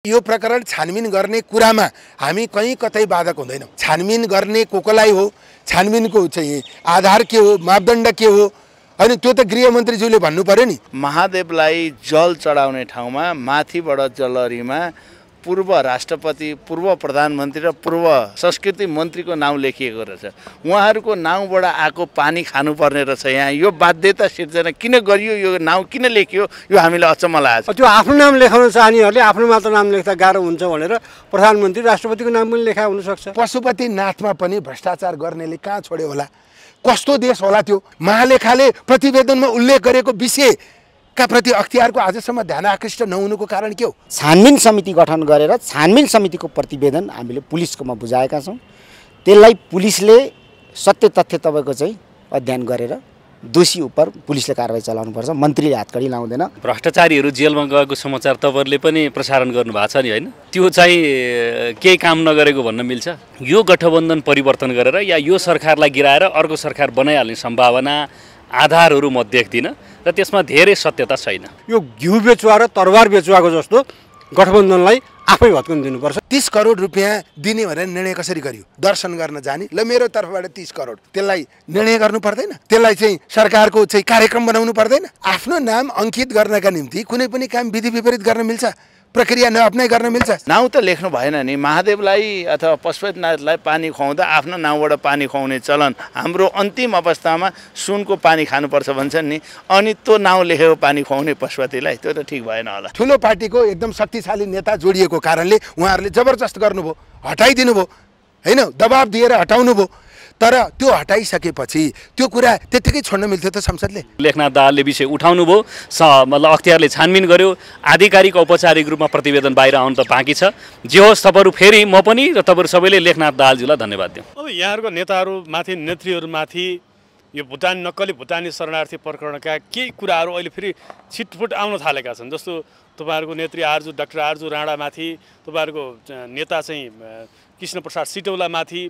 यो प्रकरण छानबिन गर्ने कुरामा हामी कहीँ कतै बाधक हुँदैनौँ। छानबिन गर्ने कोलाई हो, छानबिनको चाहिँ आधार के हो, मापदण्ड के हो, हैन त्यो त गृहमन्त्रीज्यूले भन्नु पर्यो नि। महादेवलाई जल चढाउने ठाउँमा माथिबाट जलहरीमा पूर्व राष्ट्रपति, पूर्व प्रधानमन्त्री र पूर्व संस्कृति मन्त्रीको नाउँ लेखिएको रहेछ। उहाँहरूको नाउँबाट आएको पानी खानुपर्ने रहेछ। यहाँ यो बाध्यता सिर्जना किन गरियो, यो नाउँ किन लेखियो, यो हामीलाई अचम्म लागेको छ। त्यो आफ्नो नाम लेखाउन चाहनेहरूले आफ्नो मात्र नाम लेख्दा गाह्रो हुन्छ भनेर प्रधानमन्त्री राष्ट्रपतिको नाम पनि लेखा हुनसक्छ। पशुपतिनाथमा पनि भ्रष्टाचार गर्नेले कहाँ छोड्यो होला? कस्तो देश होला त्यो? महालेखाले प्रतिवेदनमा उल्लेख गरेको विषय का प्रति अख्तियारको आजसम्म ध्यान आकृष्ट नहुनुको कारण के हो? छानबिन समिति गठन गरेर छानबिन समितिको प्रतिवेदन हामीले पुलिसकोमा बुझाएका छौँ। त्यसलाई पुलिसले सत्य तथ्य तपाईँको चाहिँ अध्ययन गरेर दोषी उप पुलिसले कारबाही चलाउनुपर्छ। मन्त्रीले हातकडी लाउँदैन। भ्रष्टाचारीहरू जेलमा गएको समाचार तपाईँहरूले पनि प्रसारण गर्नुभएको छ नि, होइन? त्यो चाहिँ केही काम नगरेको भन्न मिल्छ? यो गठबन्धन परिवर्तन गरेर या यो सरकारलाई गिराएर अर्को सरकार बनाइहाल्ने सम्भावना आधारहरू म देख्दिनँ र त्यसमा धेरै सत्यता छैन। यो घिउ बेचुवा र तरबार बेचुवाको जस्तो गठबन्धनलाई आफै भत्कन दिनुपर्छ। 30 करोड रुपियाँ दिने भनेर निर्णय कसरी गरियो? दर्शन गर्न जाने, ल मेरो तर्फबाट 30 करोड, त्यसलाई निर्णय गर्नु पर्दैन? त्यसलाई चाहिँ सरकारको चाहिँ कार्यक्रम बनाउनु पर्दैन? आफ्नो नाम अंकित गर्नका निम्ति कुनै पनि काम विधि विपरीत गर्न मिल्छ? प्रक्रिया नअप्नाइ गर्न मिल्छ? नाउँ त लेख्नु भएन नि। महादेवलाई अथवा पशुपतिनाथलाई पानी खुवाउँदा आफ्नो नाउँबाट पानी खुवाउने चलन हाम्रो अन्तिम अवस्थामा सुनको पानी खानुपर्छ भन्छन् नि, अनि त्यो नाउँ लेखेको पानी खुवाउने पशुपतिलाई, त्यो त ठिक भएन होला। ठुलो पार्टीको एकदम शक्तिशाली नेता जोडिएको कारणले उहाँहरूले जबरजस्त गर्नुभयो, हटाइदिनु भयो, हैन? दबाब दिएर हटाउनु भयो। तर त्यो हटाइसकेपछि त्यो कुरा त्यतिकै छोड्न मिल्थ्यो त संसदले? लेखनाथ दाहालले विषय उठाउनु भयो, मतलब अख्तियारले छानबिन गर्यो, आधिकारिक औपचारिक रूपमा प्रतिवेदन बाहिर आउनु त बाँकी छ। जे होस्, तपाईँहरू फेरि म पनि र तपाईँहरू सबैले लेखनाथ दाहालज्यूलाई धन्यवाद दिउँ। अब यहाँहरूको नेताहरूमाथि, नेत्रीहरूमाथि यो नक्कली भुटानी शरणार्थी प्रकरणका केही कुराहरू अहिले फेरि छिटफुट आउन थालेका छन्। जस्तो तपाईँहरूको नेत्री डाक्टर आरजु राणामाथि, तपाईँहरूको नेता चाहिँ कृष्णप्रसाद सिटौलामाथि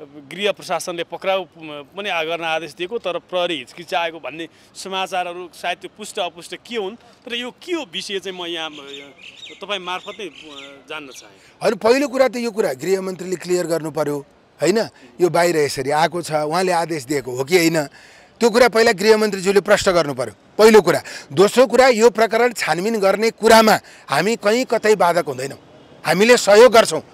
गृह प्रशासनले पक्राउ पनि गर्न आदेश दिएको, तर प्रहरी हिचकिचाएको भन्ने समाचारहरू सायद त्यो पुष्ट अपुष्ट के हुन्। तर यो के हो विषय चाहिँ म यहाँ तपाईँ मार्फत नै जान्न चाहेँ। होइन, पहिलो कुरा त यो कुरा गृहमन्त्रीले क्लियर गर्नु पर्यो, होइन? यो बाहिर यसरी आएको छ, उहाँले आदेश दिएको हो कि होइन, त्यो कुरा पहिला गृहमन्त्रीज्यूले प्रश्न गर्नु पर्यो, पहिलो कुरा। दोस्रो कुरा, यो प्रकरण छानबिन गर्ने कुरामा हामी कहीँ कतै बाधक हुँदैनौँ, हामीले सहयोग गर्छौँ।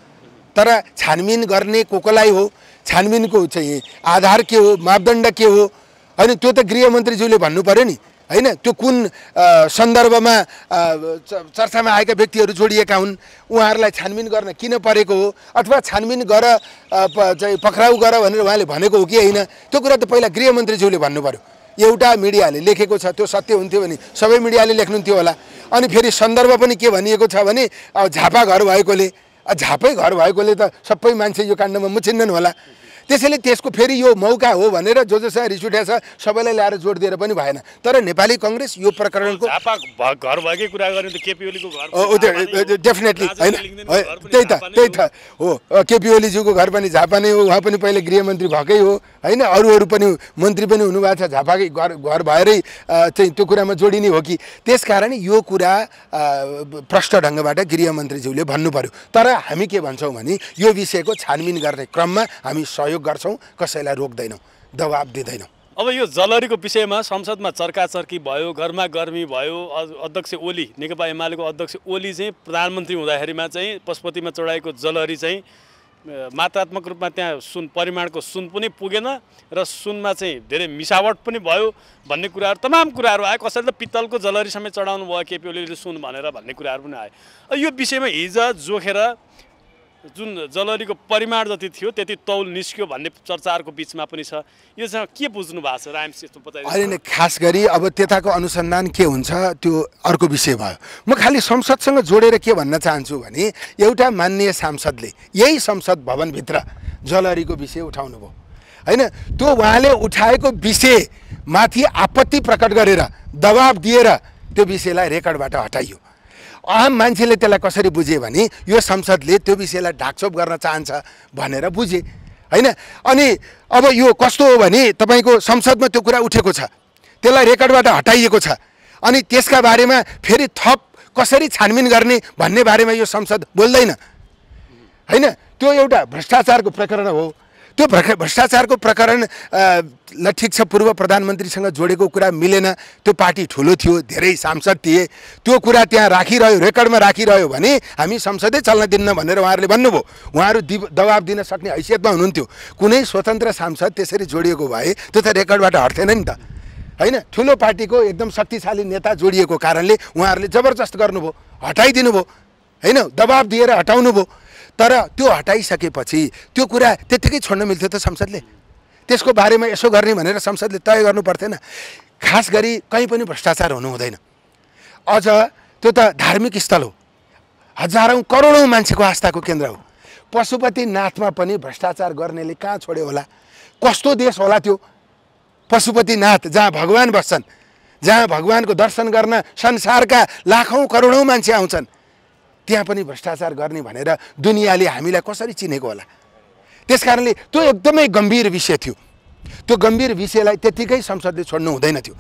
तर छानबिन गर्ने कोलाई हो, छानबिनको चाहिँ आधार के हो, मापदण्ड के हो, होइन? त्यो त गृहमन्त्रीज्यूले भन्नु पर्यो नि, होइन? त्यो कुन सन्दर्भमा चर्चामा आएका व्यक्तिहरू जोडिएका हुन्, उहाँहरूलाई छानबिन गर्न किन परेको हो, अथवा छानबिन गर चाहिँ पक्राउ गर भनेर उहाँले भनेको हो कि होइन, त्यो कुरा त पहिला गृहमन्त्रीज्यूले भन्नु पर्यो। एउटा मिडियाले लेखेको छ, त्यो सत्य हुन्थ्यो भने सबै मिडियाले लेख्नुहुन्थ्यो होला। अनि फेरि सन्दर्भ पनि के भनिएको छ भने झापा घर भएकोले, झापै घर भएकोले त सबै मान्छे यो काण्डमा मुछिन्नन् होला। त्यसैले त्यसको फेरि यो मौका हो भनेर जोसँग रिस उठेको छ सबैलाई ल्याएर जोड दिएर पनि भएन। तर नेपाली कांग्रेस यो प्रकरणको घर भएकै कुरा गर्ने त केपी ओलीको घर डेफिनेटली होइन, त्यही त हो। केपी ओलीज्यूको घर पनि झापा नै हो, उहाँ पनि पहिले गृहमन्त्री भएकै हो, होइन? अरू पनि मन्त्री पनि हुनुभएको छ, झापाकै घर भएरै चाहिँ त्यो कुरामा जोडिने हो कि? त्यसकारण यो कुरा प्रष्ट ढङ्गबाट गृहमन्त्रीज्यूले भन्नु पर्यो। तर हामी के भन्छौँ भने यो विषयको छानबिन गर्ने क्रममा हामी सहयोग गर्छौँ, कसैलाई रोक्दैनौँ, दबाब दिँदैनौँ। अब यो जलहरीको विषयमा संसदमा चर्काचर्की भयो, गर्मा गर्मी भयो। अध्यक्ष ओली, नेकपा एमालेको अध्यक्ष ओली चाहिँ प्रधानमन्त्री हुँदाखेरिमा चाहिँ पशुपतिमा चढाएको जलहरी चाहिँ मात्रात्मक रूपमा त्यहाँ परिमाणको सुन पनि पुगेन र सुनमा चाहिँ धेरै मिसावट पनि भयो भन्ने कुराहरू, तमाम कुराहरू आयो। कसैले त पित्तलको जलहरी समेत चढाउनु भयो केपी ओलीले सुन भनेर भन्ने कुराहरू पनि आयो। यो विषयमा हिजो जोखेर जुन जलहरीको परिमाण जति थियो त्यति तौल निस्क्यो भन्ने चर्चाहरूको बिचमा पनि छ। यो चाहिँ के बुझ्नु भएको छ राइम्स? अहिले खास गरी अब त्यताको अनुसन्धान के हुन्छ त्यो अर्को विषय भयो। म खालि संसदसँग जोडेर के भन्न चाहन्छु भने एउटा माननीय सांसदले यही संसद भवनभित्र जलहरीको विषय उठाउनु भयो, होइन? त्यो उहाँले उठाएको विषयमाथि आपत्ति प्रकट गरेर दबाब दिएर त्यो विषयलाई रेकर्डबाट हटाइयो। आम मान्छेले त्यसलाई कसरी बुझे भने यो संसदले त्यो विषयलाई ढाकछोप गर्न चाहन्छ भनेर बुझे, होइन? अनि अब यो कस्तो हो भने तपाईँको संसदमा त्यो कुरा उठेको छ, त्यसलाई रेकर्डबाट हटाइएको छ, अनि त्यसका बारेमा फेरि थप कसरी छानबिन गर्ने भन्ने बारेमा यो संसद बोल्दैन हैन। त्यो एउटा भ्रष्टाचारको प्रकरण हो। त्यो भ्रष्टाचारको प्रकरण ल ठिक छ, पूर्व प्रधानमन्त्रीसँग जोडेको कुरा मिलेन, त्यो पार्टी ठुलो थियो, धेरै सांसद थिए, त्यो कुरा त्यहाँ राखिरह्यो, रेकर्डमा राखिरह्यो भने हामी संसदै चल्न दिन्न भनेर उहाँहरूले भन्नुभयो। उहाँहरू दबाब दिन सक्ने हैसियतमा हुनुहुन्थ्यो। कुनै स्वतन्त्र सांसद त्यसरी जोडिएको भए त्यो त रेकर्डबाट हट्थेन नि त हैन। ठुलो पार्टीको एकदम शक्तिशाली नेता जोडिएको कारणले उहाँहरूले जबरजस्त गर्नुभयो, हटाइदिनु भयो हैन, दबाब दिएर हटाउनु भयो। तर त्यो हटाइसकेपछि त्यो कुरा त्यत्तिकै छोड्न मिल्थ्यो त संसदले? त्यसको बारेमा यसो गर्ने भनेर संसदले तय गर्नु पर्थेन? खास गरी कहीँ पनि भ्रष्टाचार हुनु हुँदैन। अझ त्यो त धार्मिक स्थल हो, हजारौँ करोडौँ मान्छेको आस्थाको केन्द्र हो। पशुपतिनाथमा पनि भ्रष्टाचार गर्नेले कहाँ छोड्यो होला? कस्तो देश होला त्यो पशुपतिनाथ, जहाँ भगवान बस्छन्, जहाँ भगवानको दर्शन गर्न संसारका लाखौँ करोडौँ मान्छे आउँछन्, त्यहाँ पनि भ्रष्टाचार गर्ने भनेर दुनियाँले हामीलाई कसरी चिनेको होला? त्यस कारणले त्यो एकदमै गम्भीर विषय थियो। त्यो गम्भीर विषयलाई त्यत्तिकै संसदले छोड्नु हुँदैन थियो।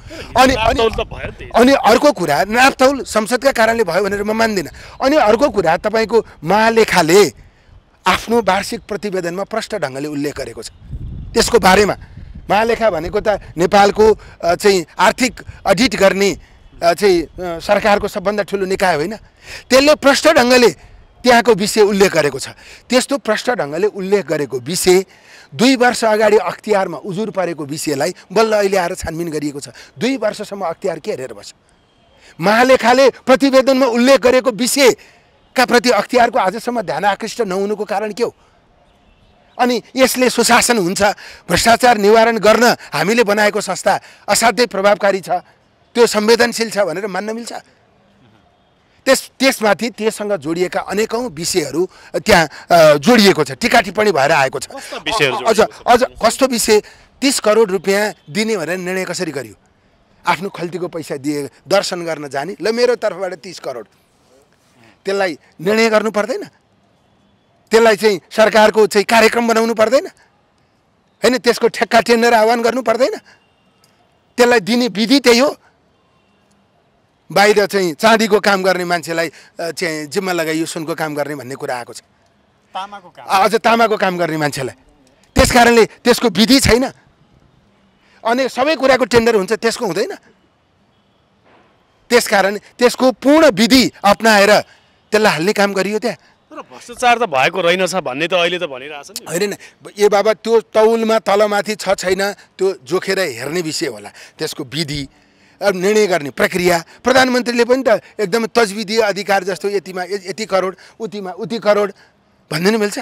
अनि अर्को कुरा, नापतौल संसदका कारणले भयो भनेर म मान्दिनँ। अनि अर्को कुरा, तपाईँको महालेखाले आफ्नो वार्षिक प्रतिवेदनमा प्रष्ट ढङ्गले उल्लेख गरेको छ त्यसको बारेमा। महालेखा भनेको त नेपालको चाहिँ आर्थिक अडिट गर्ने चाहिँ सरकारको सबभन्दा ठुलो निकाय होइन? त्यसले प्रष्ट ढङ्गले त्यहाँको विषय उल्लेख गरेको छ। त्यस्तो प्रष्ट ढङ्गले उल्लेख गरेको विषय 2 वर्ष अगाडि अख्तियारमा उजुर परेको विषयलाई बल्ल अहिले आएर छानबिन गरिएको छ। 2 वर्षसम्म अख्तियार के हेरेर बस्छ? महालेखाले प्रतिवेदनमा उल्लेख गरेको विषयका प्रति अख्तियारको आजसम्म ध्यान आकृष्ट नहुनुको कारण के हो? अनि यसले सुशासन हुन्छ, भ्रष्टाचार निवारण गर्न हामीले बनाएको संस्था असाध्यै प्रभावकारी छ, त्यो संवेदनशील छ भनेर मान्न मिल्छ? त्यसमाथि त्यससँग जोडिएका अनेकौँ विषयहरू त्यहाँ जोडिएको छ, टिका टिप्पणी भएर आएको छ। अझ कस्तो विषय? 30 करोड रुपियाँ दिने भनेर निर्णय कसरी गरियो? आफ्नो खल्तीको पैसा दिए दर्शन गर्न जाने, ल मेरो तर्फबाट 30 करोड, त्यसलाई निर्णय गर्नु पर्दैन? त्यसलाई चाहिँ सरकारको चाहिँ कार्यक्रम बनाउनु पर्दैन हैन? त्यसको ठेक्का टेन्डर आह्वान गर्नु पर्दैन? त्यसलाई दिने विधि त्यही हो। बाहिर चाहिँ चाँदीको काम गर्ने मान्छेलाई चाहिँ जिम्मा लगाइयो सुनको काम गर्ने भन्ने कुरा आएको छ, अझ तामाको काम गर्ने मान्छेलाई। त्यस कारणले त्यसको विधि छैन। अनि सबै कुराको टेन्डर हुन्छ, त्यसको हुँदैन। त्यसकारण त्यसको पूर्ण विधि अपनाएर त्यसलाई हाल्ने काम गरियो त्यहाँ। तर भ्रष्टाचार त भएको रहेनछ भन्ने त अहिले त भनिरहेछ नि। होइन ए बाबा, त्यो तौलमा तलमाथि छ छैन त्यो जोखेर हेर्ने विषय होला। त्यसको विधि, निर्णय गर्ने प्रक्रिया, प्रधानमन्त्रीले पनि त एकदम तजविधीय अधिकार जस्तो यतिमा यति करोड, उतिमा उति करोड भनिदिनु मिल्छ?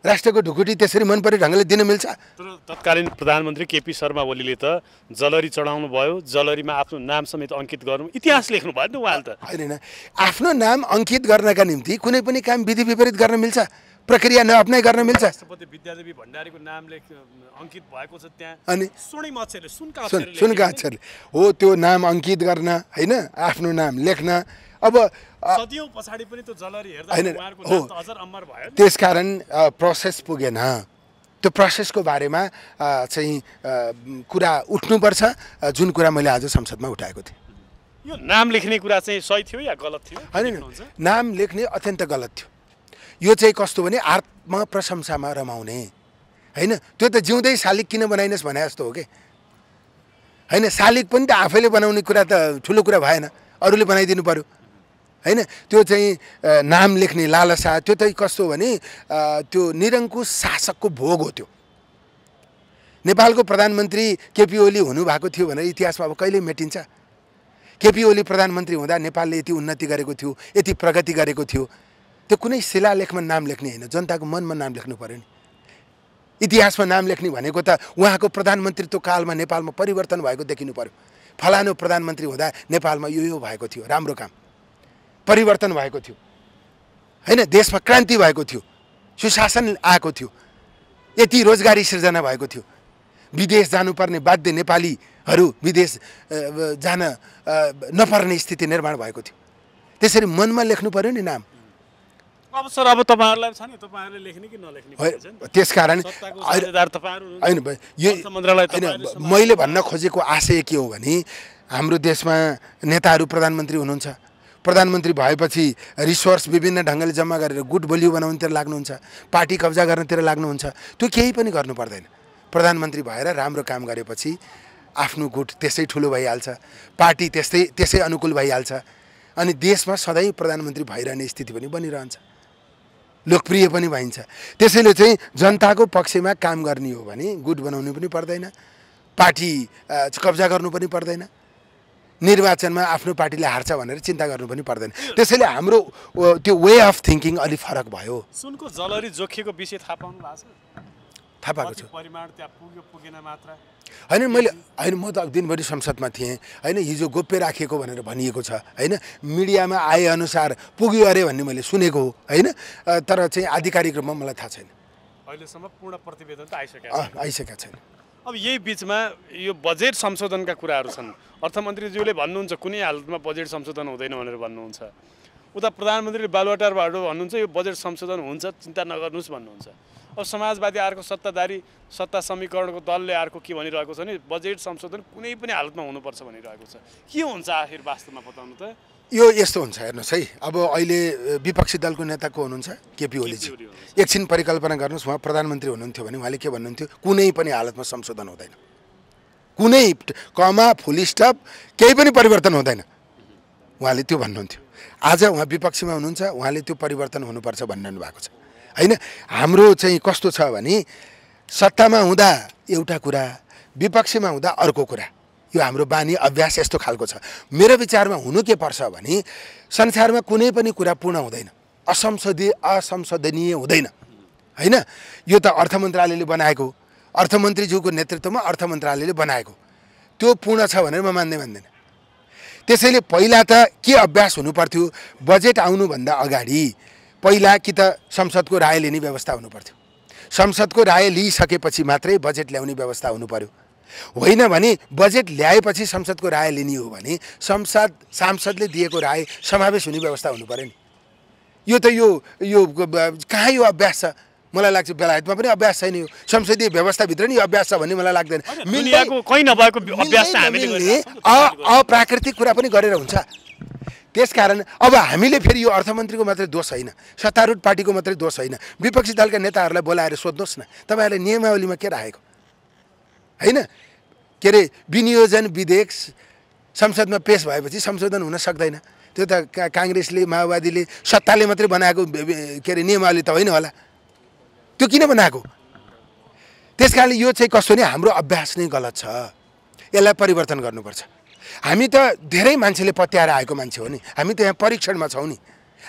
राष्ट्रको ढुकुटी त्यसरी मन परे ढङ्गले दिन मिल्छ? तर तत्कालीन प्रधानमन्त्री केपी शर्मा ओलीले त जलरी चढाउनु भयो, जलरीमा आफ्नो नाम समेत अङ्कित गर्नु, इतिहास लेख्नु भयो नि उहाँले त। होइन, आफ्नो नाम अङ्कित गर्नका निम्ति कुनै पनि काम विधि विपरीत गर्न मिल्छ, प्रक्रिया नअप्नाइ गर्न मिल्छ? राष्ट्रपति विद्यादेवी भण्डारीको नामले अङ्कित भएको छ त्यहाँ, अनि सुनका अक्षरले हो त्यो नाम अङ्कित गर्न होइन, आफ्नो नाम लेख्न। अब सदियौं पछाडि पनि त्यो जलरी हेर्दा उहाँहरुको नाम त अझर अमर भयो। त्यसकारण प्रोसेस पुगेन। त्यो प्रोसेसको बारेमा चाहिँ कुरा उठ्नुपर्छ, जुन कुरा मैले आज संसदमा उठाएको थिएँ। यो नाम लेख्ने कुरा चाहिँ सही थियो या गलत थियो? होइन, नाम लेख्ने अत्यन्त गलत थियो। यो चाहिँ कस्तो भने आत्मप्रशंसामा रमाउने होइन। त्यो त जिउँदै शालिग किन बनाइनस् भने जस्तो हो कि होइन। शालिग पनि त आफैले बनाउने कुरा त ठुलो कुरा भएन, अरूले बनाइदिनु पर्यो होइन। त्यो चाहिँ नाम लेख्ने लालसा, त्यो चाहिँ कस्तो भने त्यो निरङ्कुश शासकको भोग हो। त्यो नेपालको प्रधानमन्त्री केपी ओली हुनुभएको थियो भनेर इतिहासमा अब कहिले मेटिन्छ? केपी ओली प्रधानमन्त्री हुँदा नेपालले यति उन्नति गरेको थियो, यति प्रगति गरेको थियो। त्यो कुनै शिलालेखमा नाम लेख्ने होइन, जनताको मनमा नाम लेख्नु पर्यो नि। इतिहासमा नाम लेख्ने भनेको त उहाँको प्रधानमन्त्रीत्व कालमा नेपालमा परिवर्तन भएको देखिनु पर्यो। फलानु प्रधानमन्त्री हुँदा नेपालमा यो भएको थियो, राम्रो काम, परिवर्तन भएको थियो होइन, देशमा क्रान्ति भएको थियो, सुशासन आएको थियो, यति रोजगारी सिर्जना भएको थियो, विदेश जानुपर्ने बाध्य नेपालीहरू विदेश जान नपर्ने स्थिति निर्माण भएको थियो। त्यसरी मनमा लेख्नु पर्यो नि नाम। अब सर, अब तपाईहरुलाई छ नि, तपाईहरुले लेख्ने कि नलेख्ने हो। त्यसकारण होइन, मैले भन्न खोजेको आशय के हो भने हाम्रो देशमा नेताहरू प्रधानमन्त्री हुनुहुन्छ, प्रधानमन्त्री भएपछि रिसोर्स विभिन्न ढङ्गले जम्मा गरेर गुट बलियो बनाउनुतिर लाग्नुहुन्छ, पार्टी कब्जा गर्नतिर लाग्नुहुन्छ। त्यो केही पनि गर्नु पर्दैन। प्रधानमन्त्री भएर राम्रो काम गरेपछि आफ्नो गुट त्यसै ठुलो भइहाल्छ, पार्टी त्यसै अनुकूल भइहाल्छ, अनि देशमा सधैँ प्रधानमन्त्री भइरहने स्थिति पनि बनिरहन्छ, लोकप्रिय पनि भइन्छ। त्यसैले चाहिँ जनताको पक्षमा काम गर्ने हो भने गुट बनाउनु पनि पर्दैन, पार्टी कब्जा गर्नु पनि पर्दैन, निर्वाचनमा आफ्नो पार्टीले हार्छ भनेर चिन्ता गर्नु पनि पर्दैन। त्यसैले हाम्रो त्यो वे अफ थिङ्किङ अलि फरक भयो। सुनको जलरी जोखिएको विषय थाहा पाउनु भएको छ? थाहा पाएको छु। परिमाण त्यहाँ पुग्यो पुगेन मात्र होइन, म त दिनभरि संसदमा थिएँ होइन, हिजो गोप्य राखिएको भनेर भनिएको छ होइन, मिडियामा आएअनुसार पुग्यो अरे भन्ने मैले सुनेको हो होइन, तर चाहिँ आधिकारिक रूपमा मलाई थाहा छैन। अहिलेसम्म पूर्ण प्रतिवेदन त आइसकेका छैन। अब यही बिचमा यो बजेट संशोधनका कुराहरू छन्। अर्थमन्त्रीज्यूले भन्नुहुन्छ कुनै हालतमा बजेट संशोधन हुँदैन भनेर भन्नुहुन्छ। उता प्रधानमन्त्रीले बालुवाटारबाट भन्नुहुन्छ यो बजेट संशोधन हुन्छ, चिन्ता नगर्नुहोस् भन्नुहुन्छ। अब समाजवादी अर्को सत्ताधारी सत्ता समीकरणको दलले अर्को के भनिरहेको छ भने बजेट संशोधन कुनै पनि हालतमा हुनुपर्छ भनिरहेको छ। के हुन्छ आखिर वास्तवमा बताउनु त? यो यस्तो हुन्छ हेर्नुहोस् है, अब अहिले विपक्षी दलको नेता को हुनुहुन्छ? केपी ओलीजी। एकछिन परिकल्पना गर्नुहोस्, उहाँ प्रधानमन्त्री हुनुहुन्थ्यो भने उहाँले के भन्नुहुन्थ्यो? कुनै पनि हालतमा संशोधन हुँदैन, कुनै कमा फुल स्टप केही पनि परिवर्तन हुँदैन, उहाँले त्यो भन्नुहुन्थ्यो। आज उहाँ विपक्षीमा हुनुहुन्छ, उहाँले त्यो परिवर्तन हुनुपर्छ भन्नु भएको छ होइन। हाम्रो चाहिँ कस्तो छ भने सत्तामा हुँदा एउटा कुरा, विपक्षीमा हुँदा अर्को कुरा, यो हाम्रो बानी अभ्यास यस्तो खालको छ। मेरो विचारमा हुनु के पर्छ भने संसारमा कुनै पनि कुरा पूर्ण हुँदैन, असंसदनीय हुँदैन होइन। यो त अर्थ मन्त्रालयले बनाएको, अर्थमन्त्रीज्यूको नेतृत्वमा अर्थ मन्त्रालयले बनाएको, त्यो पूर्ण छ भनेर म मान्दैन। त्यसैले पहिला त के अभ्यास हुनु पर्थ्यो? बजेट आउनुभन्दा अगाडि पहिला कि त संसदको राय लिने व्यवस्था हुनु पर्थ्यो, संसदको राय लिइसकेपछि मात्रै बजेट ल्याउने व्यवस्था हुनु पर्यो। होइन भने बजेट ल्याएपछि संसदको राय लिने हो भने सांसदले दिएको राय समावेश हुने व्यवस्था हुनु पर्यो नि। यो त यो कहाँ यो अभ्यास छ? मलाई लाग्छ बेलायतमा पनि अभ्यास छैन, यो संसदीय व्यवस्थाभित्र नि अभ्यास छ भन्ने मलाई लाग्दैन। अप्राकृतिक कुरा पनि गरेर हुन्छ। त्यसकारण अब हामीले फेरि यो अर्थमन्त्रीको मात्रै दोष होइन, सत्तारूढ पार्टीको मात्रै दोष होइन, विपक्षी दलका नेताहरूलाई बोलाएर सोध्नुहोस् न तपाईँहरूले नियमावलीमा के राखेको होइन? के अरे विनियोजन विधेयक संसदमा पेश भएपछि संशोधन हुन सक्दैन, त्यो त काङ्ग्रेसले माओवादीले सत्ताले मात्रै बनाएको के अरे नियमावली त होइन होला, त्यो किन बनाएको? त्यसकारणले यो चाहिँ कस्तो नि हाम्रो अभ्यास नै गलत छ, यसलाई परिवर्तन गर्नुपर्छ। हामी त धेरै मान्छेले पत्याएर आएको मान्छे हो नि, हामी त यहाँ परीक्षणमा छौँ नि।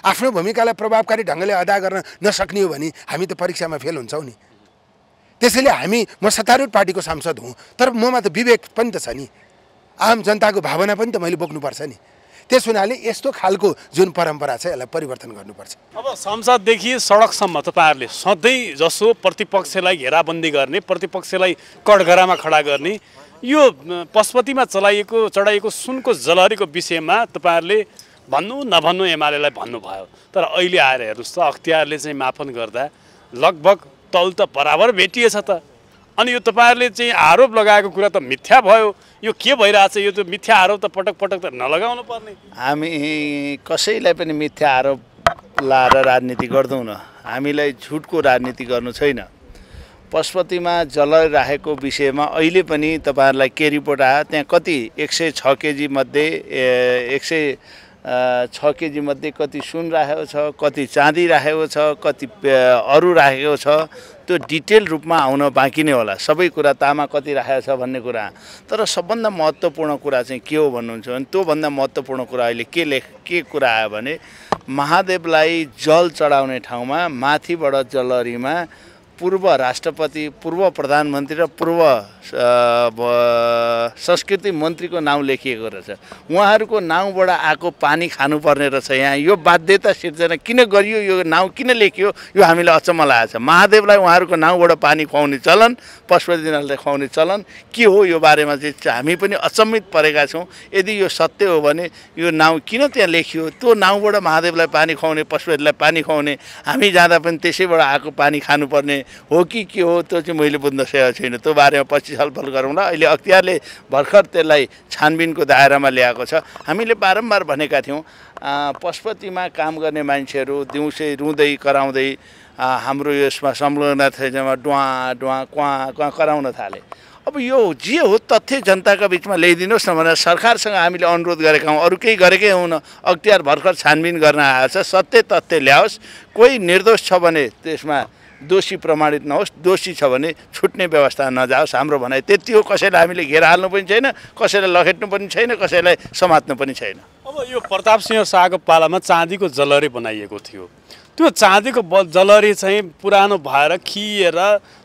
आफ्नो भूमिकालाई प्रभावकारी ढङ्गले अदा गर्न नसक्ने हो भने हामी त परीक्षामा फेल हुन्छौँ नि। त्यसैले म सत्तारूढ पार्टीको सांसद हुँ, तर ममा त विवेक पनि त छ नि, आम जनताको भावना पनि त मैले बोक्नुपर्छ नि। त्यस हुनाले यस्तो खालको जुन परम्परा छ यसलाई परिवर्तन गर्नुपर्छ। अब संसददेखि सडकसम्म तपाईँहरूले सधैँ जसो प्रतिपक्षलाई घेराबन्दी गर्ने, प्रतिपक्षलाई कठघरामा खडा गर्ने, यो पशुपतिमा चढाइएको सुनको जलहरीको विषयमा तपाईँहरूले भन्नु नभन्नु एमालेलाई भन्नुभयो, तर अहिले आएर हेर्नुहोस् त अख्तियारले चाहिँ मापन गर्दा लगभग तौल त बराबर भेटिएछ त। अनि यो तपाईँहरूले चाहिँ आरोप लगाएको कुरा त मिथ्या भयो, यो के भइरहेछ? यो त मिथ्या आरोप त पटक पटक त नलगाउनु पर्ने। हामी कसैलाई पनि मिथ्या आरोप लाएर राजनीति गर्दैनौँ, हामीलाई झुटको राजनीति गर्नु छैन। पशुपतिमा जलाइराखेको विषयमा अहिले पनि तपाईँहरूलाई के रिपोर्ट आयो? त्यहाँ कति 106 केजी मध्ये 106 केजी मध्ये कति सुन राखेको छ, कति चाँदी राखेको छ, कति अरू राखेको छ, त्यो डिटेल रूपमा आउन बाँकी नै होला। सबै कुरा तामा कति राखेको छ भन्ने कुरा, तर सबभन्दा महत्त्वपूर्ण कुरा चाहिँ के हो भन्नुहुन्छ भने त्योभन्दा महत्त्वपूर्ण कुरा अहिले के कुरा आयो भने महादेवलाई जल चढाउने ठाउँमा माथिबाट जलहरीमा पूर्व राष्ट्रपति, पूर्व प्रधानमन्त्री र पूर्व संस्कृति मन्त्रीको नाउँ लेखिएको रहेछ। उहाँहरूको नाउँबाट आएको पानी खानुपर्ने रहेछ। यहाँ यो बाध्यता सिर्जना किन गरियो, यो नाउँ किन लेखियो, यो हामीलाई अचम्म लागेको छ। महादेवलाई उहाँहरूको नाउँबाट पानी खुवाउने चलन, पशुपतिनाथलाई खुवाउने चलन के हो, यो बारेमा चाहिँ हामी पनि अचम्मित परेका छौँ। यदि यो सत्य हो भने यो नाउँ किन त्यहाँ लेखियो? त्यो नाउँबाट महादेवलाई पानी खुवाउने, पशुपतिलाई पानी खुवाउने, हामी जाँदा पनि त्यसैबाट आएको पानी खानुपर्ने हो कि के हो त्यो चाहिँ मैले बुझ्न सकेको छैन। त्यो बारेमा पछि छलफल गरौँला। अहिले अख्तियारले भर्खर त्यसलाई छानबिनको दायरामा ल्याएको छ। हामीले बारम्बार भनेका थियौँ पशुपतिमा काम गर्ने मान्छेहरू दिउँसै रुँदै कराउँदै हाम्रो यसमा संलग्न थिएमा डुवा डुवा क्वा क्वा कराउन थाले। अब यो जे हो तथ्य जनताका बिचमा ल्याइदिनुहोस् न भनेर सरकारसँग हामीले अनुरोध गरेका हौँ। अरू केही गरेकै हुन अख्तियार भर्खर छानबिन गर्न आएको छ। सत्य तथ्य ल्याओस्। कोही निर्दोष छ भने त्यसमा दोषी प्रमाणित नहोस्, दोषी छ भने छुट्ने व्यवस्था नजाओस्। हाम्रो भनाइ त्यति हो। कसैलाई हामीले घेर हाल्नु पनि छैन, कसैलाई लखेट्नु पनि छैन, कसैलाई समात्नु पनि छैन। अब यो प्रताप सिंह शाहको पालामा चाँदीको जलरी बनाइएको थियो। त्यो चाँदीको जलरी चाहिँ पुरानो भएर खिएर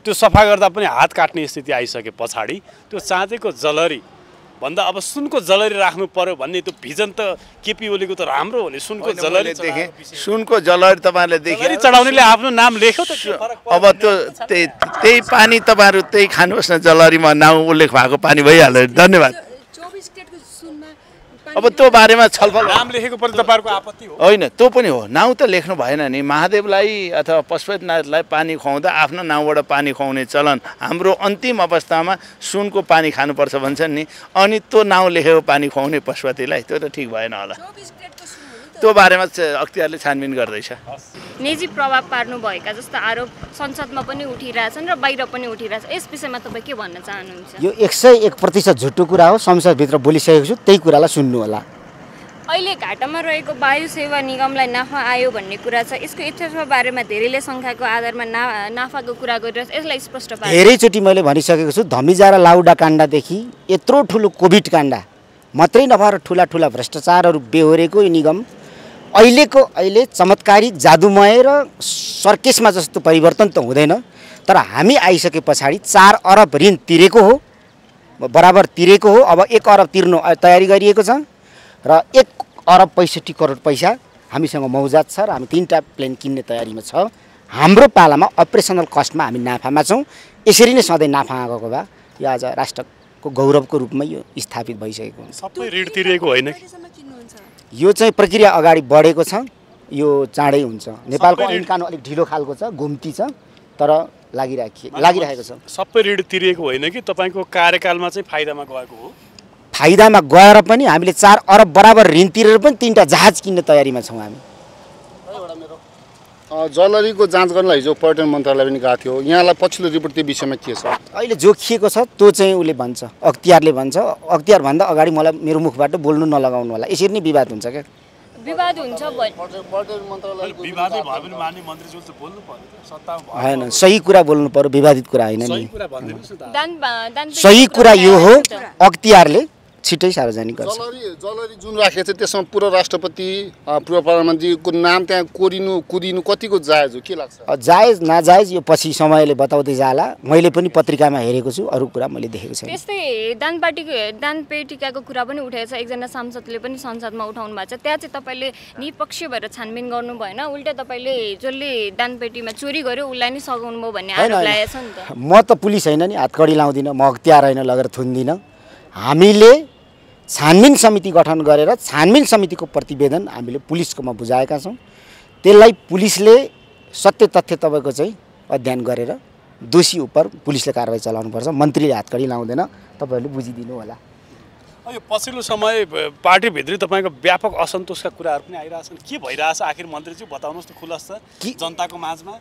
त्यो सफा गर्दा पनि हात काट्ने स्थिति आइसके पछाडि त्यो चाँदीको जलरी भन्दा अब सुनको जलरी राख्नु पर्यो भन्ने त्यो भिजन त केपी ओलीको त राम्रो हो नि। सुनको जलरी देखेँ, सुनको जलरी तपाईँहरूले देखेँ। चढाउनेले आफ्नो नाम लेख्यो त अब त्यो त्यही पानी तपाईँहरू त्यही खानुहोस् न, जलरीमा नाउँ उल्लेख भएको पानी भइहाल्यो। धन्यवाद। अब त्यो बारेमा छलफल नाम लेखेको पनि तपाईँहरूको आपत्ति हो होइन? त्यो पनि हो। नाउँ त लेख्नु भएन नि। महादेवलाई अथवा पशुपतिनाथलाई पानी खुवाउँदा आफ्नो नाउँबाट पानी खुवाउने चलन हाम्रो अन्तिम अवस्थामा सुनको पानी खानुपर्छ भन्छन् नि। अनि त्यो नाउँ लेखेको पानी खुवाउने पशुपतिलाई, त्यो त ठिक भएन होला। त्यो बारेमा अख्तियारले छानबिन गर्दैछ। निजी प्रभाव पार्नुभएका जस्ता आरोप संसदमा पनि उठिरहेछन् र बाहिर पनि उठिरहेछ। यस विषयमा तपाईँ के भन्न चाहनुहुन्छ? यो 101% झुटो कुरा हो। संसदभित्र बोलिसकेको छु, त्यही कुरालाई सुन्नु होला। अहिले घाटामा रहेको वायु सेवा निगमलाई नाफा आयो भन्ने कुरा छ। यसको यथार्थ बारेमा धेरैले शङ्काको आधारमा नाफाको कुरा गरिरहेछ। यसलाई स्पष्ट पार्नु। धेरैचोटि मैले भनिसकेको छु, धमिजा र लाउडा काण्डदेखि यत्रो ठुलो कोभिड काण्ड मात्रै नभएर ठुला ठुला भ्रष्टाचारहरू बेहोरेको यो निगम अहिले चमत्कारी जादुमय र सर्केसमा जस्तो परिवर्तन त हुँदैन। तर हामी आइसके पछाडि 4 अरब ऋण तिरेको हो, बराबर तिरेको हो। अब 1 अरब तिर्नु तयारी गरिएको छ र 1 अरब 65 करोड पैसा हामीसँग मौजात छ र हामी 3टा प्लेन किन्ने तयारीमा छ। हाम्रो पालामा अपरेसनल कस्टमा हामी नाफामा छौँ। यसरी नै सधैँ नाफा आएको भए यो आज राष्ट्रको गौरवको रूपमा यो स्थापित भइसकेको हुन्छ। सबै ऋण तिरेको होइन कि? यो चाहिँ प्रक्रिया अगाडि बढेको छ। यो चाँडै हुन्छ। नेपालको ऐन कानुन अलिक ढिलो खालको छ, घुम्ती छ, तर लागिरहेको छ। सबै ऋण तिरेको होइन कि? तपाईँको कार्यकालमा चाहिँ फाइदामा गएको हो? फाइदामा गएर पनि हामीले 4 अरब बराबर ऋण तिरेर पनि 3टा जहाज किन्ने तयारीमा छौँ हामी। जलरीको जाँच गर्नलाई हिजो पर्यटन मन्त्रालय पनि गएको थियो। यहाँलाई पछिल्लो रिपोर्ट त्यो विषयमा के छ? अहिले जोखिएको छ त्यो चाहिँ उसले भन्छ, अख्तियारले भन्छ। अख्तियार भन्दा अगाडि मलाई मेरो मुखबाट बोल्नु नलगाउनु होला। यसरी नै विवाद हुन्छ क्या? विवाद हुन्छ होइन, सही कुरा बोल्नु पर्यो, विवादित कुरा होइन नि। सही कुरा यो हो, अख्तियारले छिटै सार्वजनिक गर्छ। जलरी जुन राखेको छ त्यसमा पूर्व राष्ट्रपति पूर्व प्रधानमन्त्रीको नाम त्यहाँ कुदिनु कतिको जायज हो, के लाग्छ? जायज नाजायज यो पछि समयले बताउँदै जाला। मैले पनि पत्रिकामा हेरेको छु, अरू कुरा मैले देखेको छैन। त्यस्तै दानपेटिकाको कुरा पनि उठाएको छ। एकजना सांसदले पनि संसदमा उठाउनु भएको छ। त्यहाँ चाहिँ तपाईँले निपक्ष भएर छानबिन गर्नु भएन, उल्टा तपाईँले जसले दानपेटीमा चोरी गर्यो उसलाई नै सघाउनु भयो भन्ने आरोप लागेको छ नि त। म त पुलिस होइन नि, हातकडी लाउँदिनँ, म अख्तियार होइन लगेर थुन्दिनँ। हामीले छानबिन समिति गठन गरेर छानबिन समितिको प्रतिवेदन हामीले पुलिसकोमा बुझाएका छौँ। त्यसलाई पुलिसले सत्य तथ्य तपाईँको चाहिँ अध्ययन गरेर दोषी उप पुलिसले कारवाही चलाउनुपर्छ। मन्त्रीले हातकडी लाउँदैन, तपाईँहरूले बुझिदिनु होला। यो पछिल्लो समय पार्टीभित्री तपाईँको व्यापक असन्तोषका कुराहरू पनि आइरहेछन्। के भइरहेछ आखिर मन्त्रीज्यू बताउनुहोस् त खुलस्त जनताको माझमा?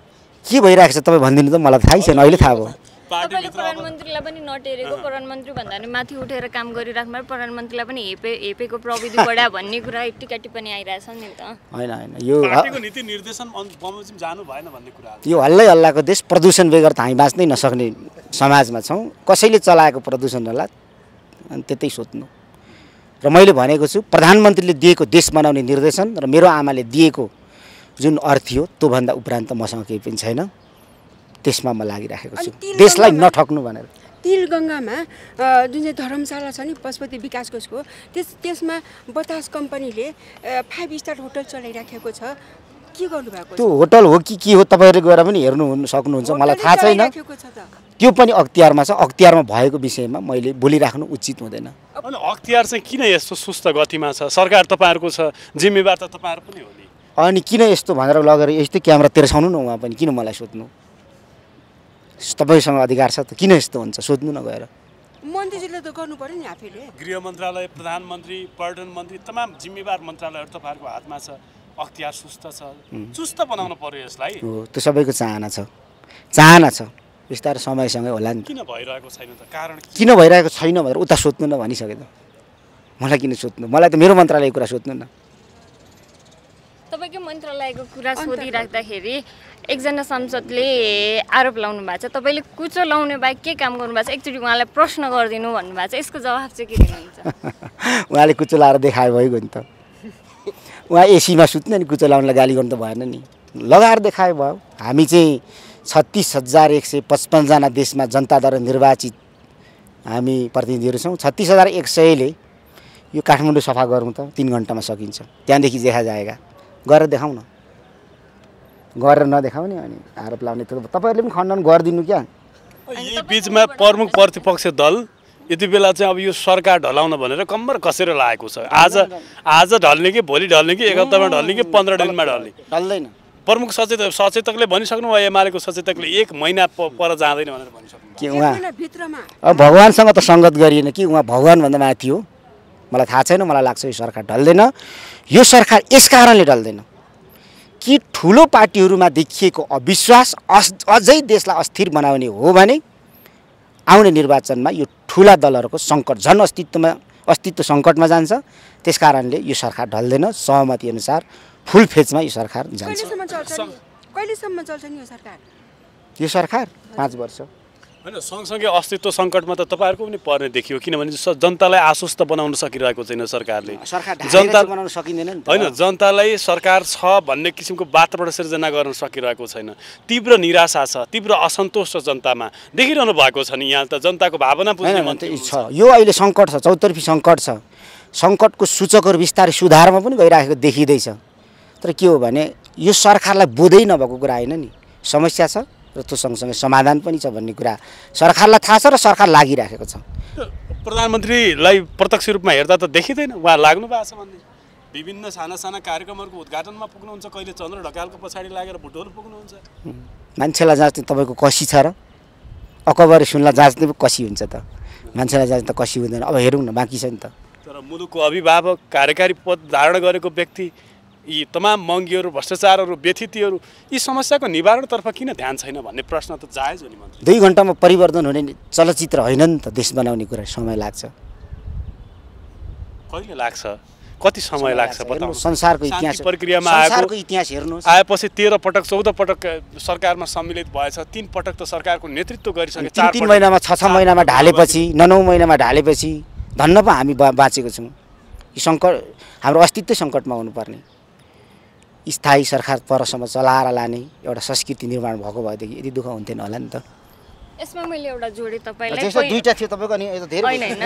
के भइरहेको छ तपाईँ भनिदिनु त, मलाई थाहै छैन। अहिले थाहा भयो। तपाईँले प्रधानमन्त्रीलाई पनि नटेरेको, प्रधानमन्त्री भन्दा पनि माथि उठेर काम गरिराख्नु भयो, प्रधानमन्त्रीलाई पनि हेपेको प्रविधि बढायो भन्ने कुरा टिका टिप्पणी आइरहेछ नि त। होइन होइन, यो पार्टीको नीति निर्देशन बमोजिम जानु भएन भन्ने कुरा। यो हल्लै हल्लाको देश, प्रदूषण बेगर त हामी बाँच्नै नसक्ने समाजमा छौँ। कसैले चलाएको प्रदूषण होला अनि त्यतै सोध्नु। र मैले भनेको छु प्रधानमन्त्रीले दिएको देश बनाउने निर्देशन र मेरो आमाले दिएको जुन अर्थ थियो त्योभन्दा उपरान्त मसँग केही पनि छैन। त्यसमा म लागिराखेको छु, देशलाई नठक्नु भनेर। तिलगङ्गामा जुन चाहिँ धर्मशाला छ नि पशुपति विकास कोषको, त्यसमा बतास कम्पनीले 5 स्टार होटल चलाइराखेको छ। के गर्नुभएको? त्यो होटल हो कि के हो तपाईँहरूले गएर पनि हेर्नु सक्नुहुन्छ, मलाई थाहा छैन। त्यो पनि अख्तियारमा छ। अख्तियारमा भएको विषयमा मैले बोलिराख्नु उचित हुँदैन। अनि अख्तियार चाहिँ किन यस्तो सुस्त गतिमा छ? सरकार तपाईँहरूको छ, जिम्मेवार त तपाईँहरू पनि हो नि। अनि किन यस्तो भनेर लगेर यस्तै क्यामेरा तेर्साउनु न, उहाँ पनि किन मलाई सोध्नु? तपाईँसँग अधिकार छ त किन यस्तो हुन्छ सोध्नु न गएर। मन्त्रीजीले त गर्नु पर्यो नि आफैले। गृह मन्त्रालय, प्रधानमन्त्री, पर्यटन मन्त्री, तमाम जिम्मेवार मन्त्रालयहरू तपाईँहरूको हातमा छ, अख्तियार सुस्त छ, चुस्त बनाउनु पर्यो यसलाई। हो, त्यो सबैको चाहना छ, चाहना छ, बिस्तारै समयसँगै होला नि। किन भइरहेको छैन त? कारण किन भइरहेको छैन भनेर उता सोध्नु न भनिसके त। मलाई किन सोध्नु, मलाई त मेरो मन्त्रालयको कुरा सोध्नु न। तपाईँको मन्त्रालयको कुरा सोधिराख्दाखेरि एकजना सांसदले आरोप लाउनु भएको छ, तपाईँले कुचो लाउने बाहेक के काम गर्नु भएको छ, एकचोटि उहाँलाई प्रश्न गरिदिनु भन्नुभएको छ, यसको जवाफ चाहिँ के दिनुहुन्छ? उहाँले कुचो लाएर देखायो भइगयो नि त। उहाँ एसीमा सुत्ने नि कुचो लाउनलाई गाली गर्नु त भएन नि, लगाएर देखायो भयो। हामी चाहिँ 36,155 जना देशमा जनताद्वारा निर्वाचित हामी प्रतिनिधिहरू छौँ। 36,100ले यो काठमाडौँ सफा गरौँ त 3 घन्टामा सकिन्छ, त्यहाँदेखि देखा जाएगा। गरेर देखाउँ न, गरेर नदेखाउने अनि आरोप लाउने त तपाईँहरूले पनि खण्डन गरिदिनु क्या। यही बिचमा प्रमुख प्रतिपक्ष दल यति बेला चाहिँ अब यो सरकार ढलाउन भनेर कम्मर कसेर लागेको छ। आज ढल्ने कि भोलि ढल्ने कि 1 हप्तामा ढल्ने कि 15 दिनमा ढल्ने ढल्दैन। प्रमुख सचेतकले भनिसक्नु भयो, एमालेको सचेतकले 1 महिना पर जाँदैन भनेर भनिसक्नु कि उहाँ अब भगवान्सँग त सङ्गत गरिएन कि उहाँ भगवान्भन्दा माथि हो। मलाई थाहा छैन, मलाई लाग्छ यो सरकार ढल्दैन। यो सरकार यस कारणले ढल्दैन कि ठुलो पार्टीहरूमा देखिएको अविश्वास अझै देशलाई अस्थिर बनाउने हो भने आउने निर्वाचनमा यो ठुला दलहरूको सङ्कट झन् अस्तित्व सङ्कटमा जान्छ। त्यस कारणले यो सरकार ढल्दैन। सहमति अनुसार फुल फेजमा यो सरकार जान्छ। कहिलेसम्म चल्छ नि यो सरकार? यो सरकार 5 वर्ष होइन। सँगसँगै अस्तित्व सङ्कटमा त तपाईँहरूको पनि पर्ने देखियो, किनभने जनतालाई आश्वस्त बनाउन सकिरहेको छैन सरकारले। जनता बनाउन सकिँदैन नि त। होइन, जनतालाई सरकार छ भन्ने किसिमको वातावरण सिर्जना गर्न सकिरहेको छैन। तीव्र निराशा छ, तीव्र असन्तोष छ जनतामा, देखिरहनु भएको छ नि। यहाँ त जनताको भावना बुझ्ने मन्त्री छ। यो अहिले सङ्कट छ, चौतर्फी सङ्कट छ। सङ्कटको सूचकहरू बिस्तारै सुधारमा पनि गइरहेको देखिँदैछ। तर के हो भने यो सरकारलाई बोधै नभएको कुरा होइन नि, समस्या छ र त्यो सँगसँगै समाधान पनि छ भन्ने कुरा सरकारलाई थाहा छ र सरकार लागिराखेको छ। प्रधानमन्त्रीलाई प्रत्यक्ष रूपमा हेर्दा त देखिँदैन उहाँ लाग्नु भएको छ भन्ने। विभिन्न साना साना कार्यक्रमहरूको उद्घाटनमा पुग्नुहुन्छ, कहिले चन्द्र ढकालको पछाडि लागेर भुटोहरू पुग्नुहुन्छ। मान्छेलाई जाँच्ने तपाईँको कसी छ र अकबर सुनलाई जाँच्ने पो कसी हुन्छ त, मान्छेलाई जाँच्ने त कसी हुँदैन। अब हेरौँ न, बाँकी छ नि त। तर मुलुकको अभिभावक, कार्यकारी पद धारण गरेको व्यक्ति, यी तमाम मङ्गीहरू, भ्रष्टाचारहरू, व्यथितिहरू, यी समस्याको निवारणतर्फ किन ध्यान छैन भन्ने प्रश्न त जायज हो नि मन्त्री। 2 घन्टामा परिवर्तन हुने चलचित्र होइन नि त। देश बनाउने कुरा समय लाग्छ। कहिले लाग्छ, कति समय लाग्छ बताउनु? संसारको इतिहास प्रक्रियामा इतिहास हेर्नुहोस्। आएपछि 13 पटक 14 पटक सरकारमा सम्मिलित भएछ, 3 पटक त सरकारको नेतृत्व गरिसके। 3 महिनामा 6 महिनामा ढालेपछि, 9 महिनामा ढालेपछि धन्न पो हामी बाँचेको छौँ। यो सङ्कट हाम्रो अस्तित्व सङ्कटमा हुनुपर्ने स्थायी सरकार परसम्म चलाएर लाने एउटा संस्कृति निर्माण भएको भएदेखि यति दुःख हुन्थेन होला नि त। यसमा मैले एउटा जोडेँ तपाईँलाई। त्यसमा 2टा थियो तपाईँको, अनि यो त धेरै होइन होइन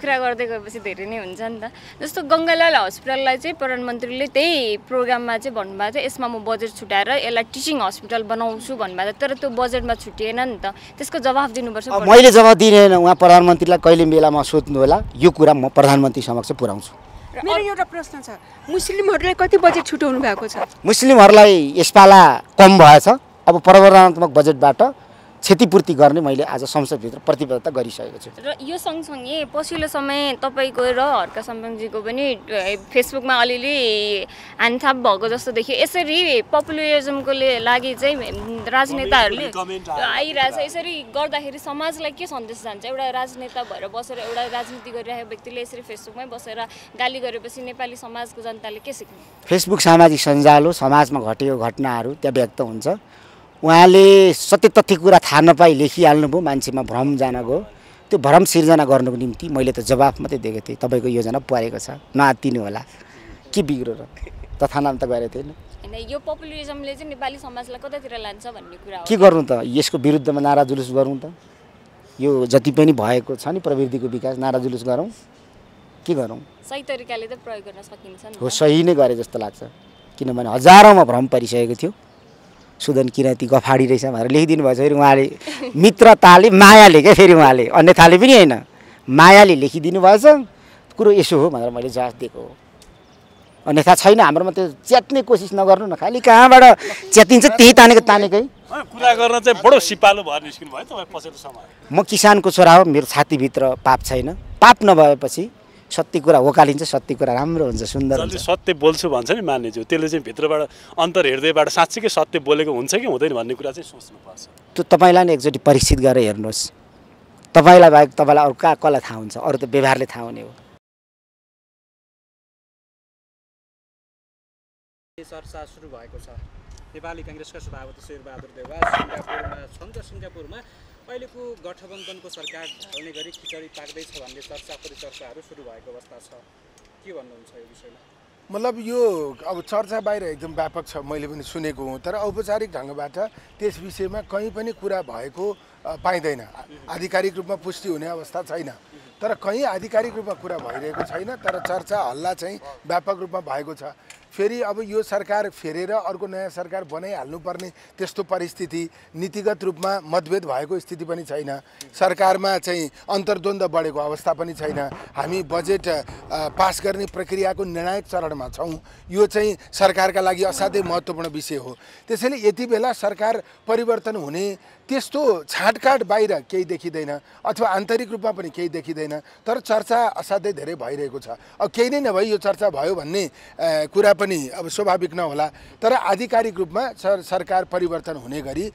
कुरा गर्दै गएपछि धेरै नै हुन्छ नि त। जस्तो गङ्गालाल हस्पिटललाई चाहिँ प्रधानमन्त्रीले त्यही प्रोग्राममा चाहिँ भन्नुभएको थियो, यसमा म बजेट छुट्याएर यसलाई टिचिङ हस्पिटल बनाउँछु भन्नुभएको थियो। तर त्यो बजेटमा छुटिएन नि त, त्यसको जवाफ दिनुपर्छ। मैले जवाफ दिएन। उहाँ प्रधानमन्त्रीलाई कहिले बेलामा सोध्नु होला, यो कुरा म प्रधानमन्त्री समक्ष पुर्याउँछु। मेरो एउटा प्रश्न छ, मुस्लिमहरूलाई कति बजेट छुटाउनु भएको छ? मुस्लिमहरूलाई यसपाला कम भएछ। अब प्रवर्धनात्मक बजेटबाट क्षतिपूर्ति गर्ने मैले आज संसदभित्र प्रतिबद्धता गरिसकेको छु। र यो सँगसँगै पछिल्लो समय तपाईँको र हर्का सम्पङजीको पनि फेसबुकमा अलिअलि हानथाप भएको जस्तो देखियो। यसरी पपुलरिजमको लागि चाहिँ राजनेताहरूले आइरहेछ। यसरी गर्दाखेरि समाजलाई के सन्देश जान्छ? एउटा राजनेता भएर बसेर एउटा राजनीति गरिरहेको व्यक्तिले यसरी फेसबुकमै बसेर गाली गरेपछि नेपाली समाजको जनताले के सिक्ने? फेसबुक सामाजिक सञ्जाल हो, समाजमा घटेको घटनाहरू त्यहाँ व्यक्त हुन्छ। उहाँले सत्य तथ्य कुरा थाहा नपाई लेखिहाल्नु भयो, मान्छेमा भ्रम जान गयो। त्यो भ्रम सिर्जना गर्नुको निम्ति मैले त जवाफ मात्रै दिएको थिएँ। तपाईँको योजना पुगेको छ, नआत्तिनु होला। के बिग्रो र तथानाम त गरेको थिएन। होइन, यो पपुलरिजमले चाहिँ नेपाली समाजलाई कतातिर लान्छ भन्ने कुरा हो। के गर्नु त? यसको विरुद्धमा नारा जुलुस गरौँ त। यो जति पनि भएको छ नि प्रवृत्तिको विकास, नारा जुलुस गरौँ। के गरौँ? सही तरिकाले त प्रयोग गर्न सकिन्छ नि। हो, सही नै गरे जस्तो लाग्छ। किनभने हजारौँमा भ्रम परिसकेको थियो। सुदन किराँती गफाडी रहेछ भनेर लेखिदिनु भएछ। फेरि उहाँले मित्रताले मायाले क्या, फेरि उहाँले अन्यथाले पनि होइन, मायाले लेखिदिनु भएछ। कुरो यसो हो भनेर मैले जवाफ दिएको हो। अन्यथा छैन। हाम्रोमा त्यो च्यात्ने कोसिस नगर्नु न। खालि कहाँबाट च्यातिन्छ त्यही तानेकै कुरा गर्न चाहिँ बडो सिपालु भएर निस्किनु भयो तपाईँ पछिल्लो समय। म किसानको छोरा हो, मेरो छातीभित्र पाप छैन। पाप नभएपछि सत्य कुरा वकालिन्छ, सत्य कुरा राम्रो हुन्छ, सुन्दर हुन्छ। सत्य बोल्छु भन्छ नि मान्नेज्यू, त्यसले चाहिँ भित्रबाट अन्तर हृदयबाट साँच्चीकै सत्य बोलेको हुन्छ कि हुँदैन भन्ने कुरा चाहिँ सोच्नुपर्छ। त्यो तपाईँलाई नि एकचोटि परीक्षित गरेर हेर्नुहोस्। तपाईँलाई बाहेक तपाईँलाई अरू कसलाई थाहा हुन्छ? अरू त व्यवहारले थाहा हुने हो। चर्चा सुरु भएको छ। नेपाली काङ्ग्रेसका सभापति शेरबहादुर देउवा सिङ्गापुरमा छन् र सिङ्गापुरमा अहिलेको गठबन्धनको सरकार ढल्ने गरी खिचडी पाक्दैछ भन्ने चर्चा परिचर्चाहरू सुरु भएको अवस्था छ। के भन्नुहुन्छ यो विषयमा? मतलब यो अब चर्चा बाहिर एकदम व्यापक छ, मैले पनि सुनेको हुँ, तर औपचारिक ढङ्गबाट त्यस विषयमा कहीँ पनि कुरा भएको पाइँदैन। आधिकारिक रूपमा पुष्टि हुने अवस्था छैन, तर कहीँ आधिकारिक रूपमा कुरा भइरहेको छैन, तर चर्चा हल्ला चाहिँ व्यापक रूपमा भएको छ। फेरि अब यो सरकार फेरेर अर्को नयाँ सरकार बनाइहाल्नुपर्ने त्यस्तो परिस्थिति, नीतिगत रूपमा मतभेद भएको स्थिति पनि छैन। सरकारमा चाहिँ अन्तर्द्वन्द्व बढेको अवस्था पनि छैन। हामी बजेट पास गर्ने प्रक्रियाको निर्णायक चरणमा छौँ। यो चाहिँ सरकारका लागि असाध्यै महत्त्वपूर्ण विषय हो। त्यसैले यति बेला सरकार परिवर्तन हुने त्यस्तो छाँटकाट बाहिर केही देखिँदैन अथवा आन्तरिक रूपमा पनि केही देखिँदैन, तर चर्चा असाध्यै धेरै भइरहेको छ। अब केही नै नभई यो चर्चा भयो भन्ने कुरा पनि अब स्वाभाविक नहोला, तर आधिकारिक रूपमा सरकार परिवर्तन हुने गरी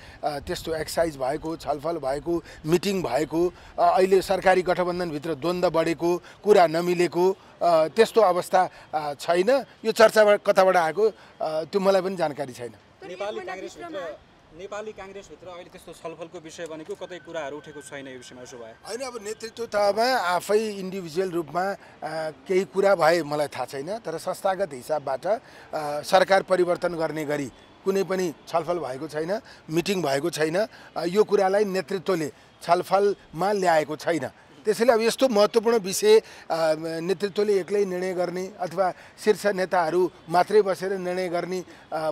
त्यस्तो एक्सर्साइज भएको, छलफल भएको, मिटिङ भएको, अहिले सरकारी गठबन्धनभित्र द्वन्द्व बढेको, कुरा नमिलेको त्यस्तो अवस्था छैन। यो चर्चा कताबाट आएको त्यो मलाई पनि जानकारी छैन। नेपाली काङ्ग्रेसभित्र अहिले त्यस्तो छलफलको विषय भनेको कतै कुराहरू उठेको छैन यो विषयमा? उसो भए होइन, अब नेतृत्व तहमा आफै इन्डिभिजुअल रूपमा केही कुरा भए मलाई थाहा छैन, तर संस्थागत हिसाबबाट सरकार परिवर्तन गर्ने गरी कुनै पनि छलफल भएको छैन, मिटिङ भएको छैन। यो कुरालाई नेतृत्वले छलफलमा ल्याएको छैन। त्यसैले अब यस्तो महत्त्वपूर्ण विषय नेतृत्वले एक्लै निर्णय गर्ने अथवा शीर्ष नेताहरू मात्रै बसेर निर्णय गर्ने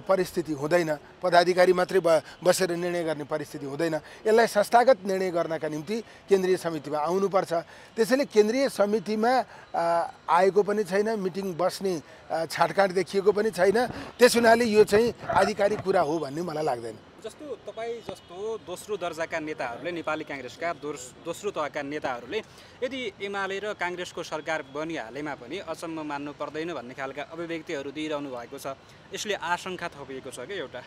परिस्थिति हुँदैन, पदाधिकारी मात्रै बसेर निर्णय गर्ने परिस्थिति हुँदैन। यसलाई संस्थागत निर्णय गर्नका निम्ति केन्द्रीय समितिमा आउनुपर्छ। त्यसैले केन्द्रीय समितिमा आएको पनि छैन, मिटिङ बस्ने छाँटकाँट देखिएको पनि छैन। त्यस हुनाले यो चाहिँ आधिकारिक कुरा हो भन्ने मलाई लाग्दैन। जस्तो तपाईँ जस्तो दोस्रो दर्जाका नेताहरूले, नेपाली काङ्ग्रेसका दोस्रो तहका नेताहरूले यदि एमाले र काङ्ग्रेसको सरकार बनिहालेमा पनि अचम्म मान्नु पर्दैन भन्ने खालका अभिव्यक्तिहरू दिइरहनु भएको छ। यसले आशंका थपिएको छ कि एउटा?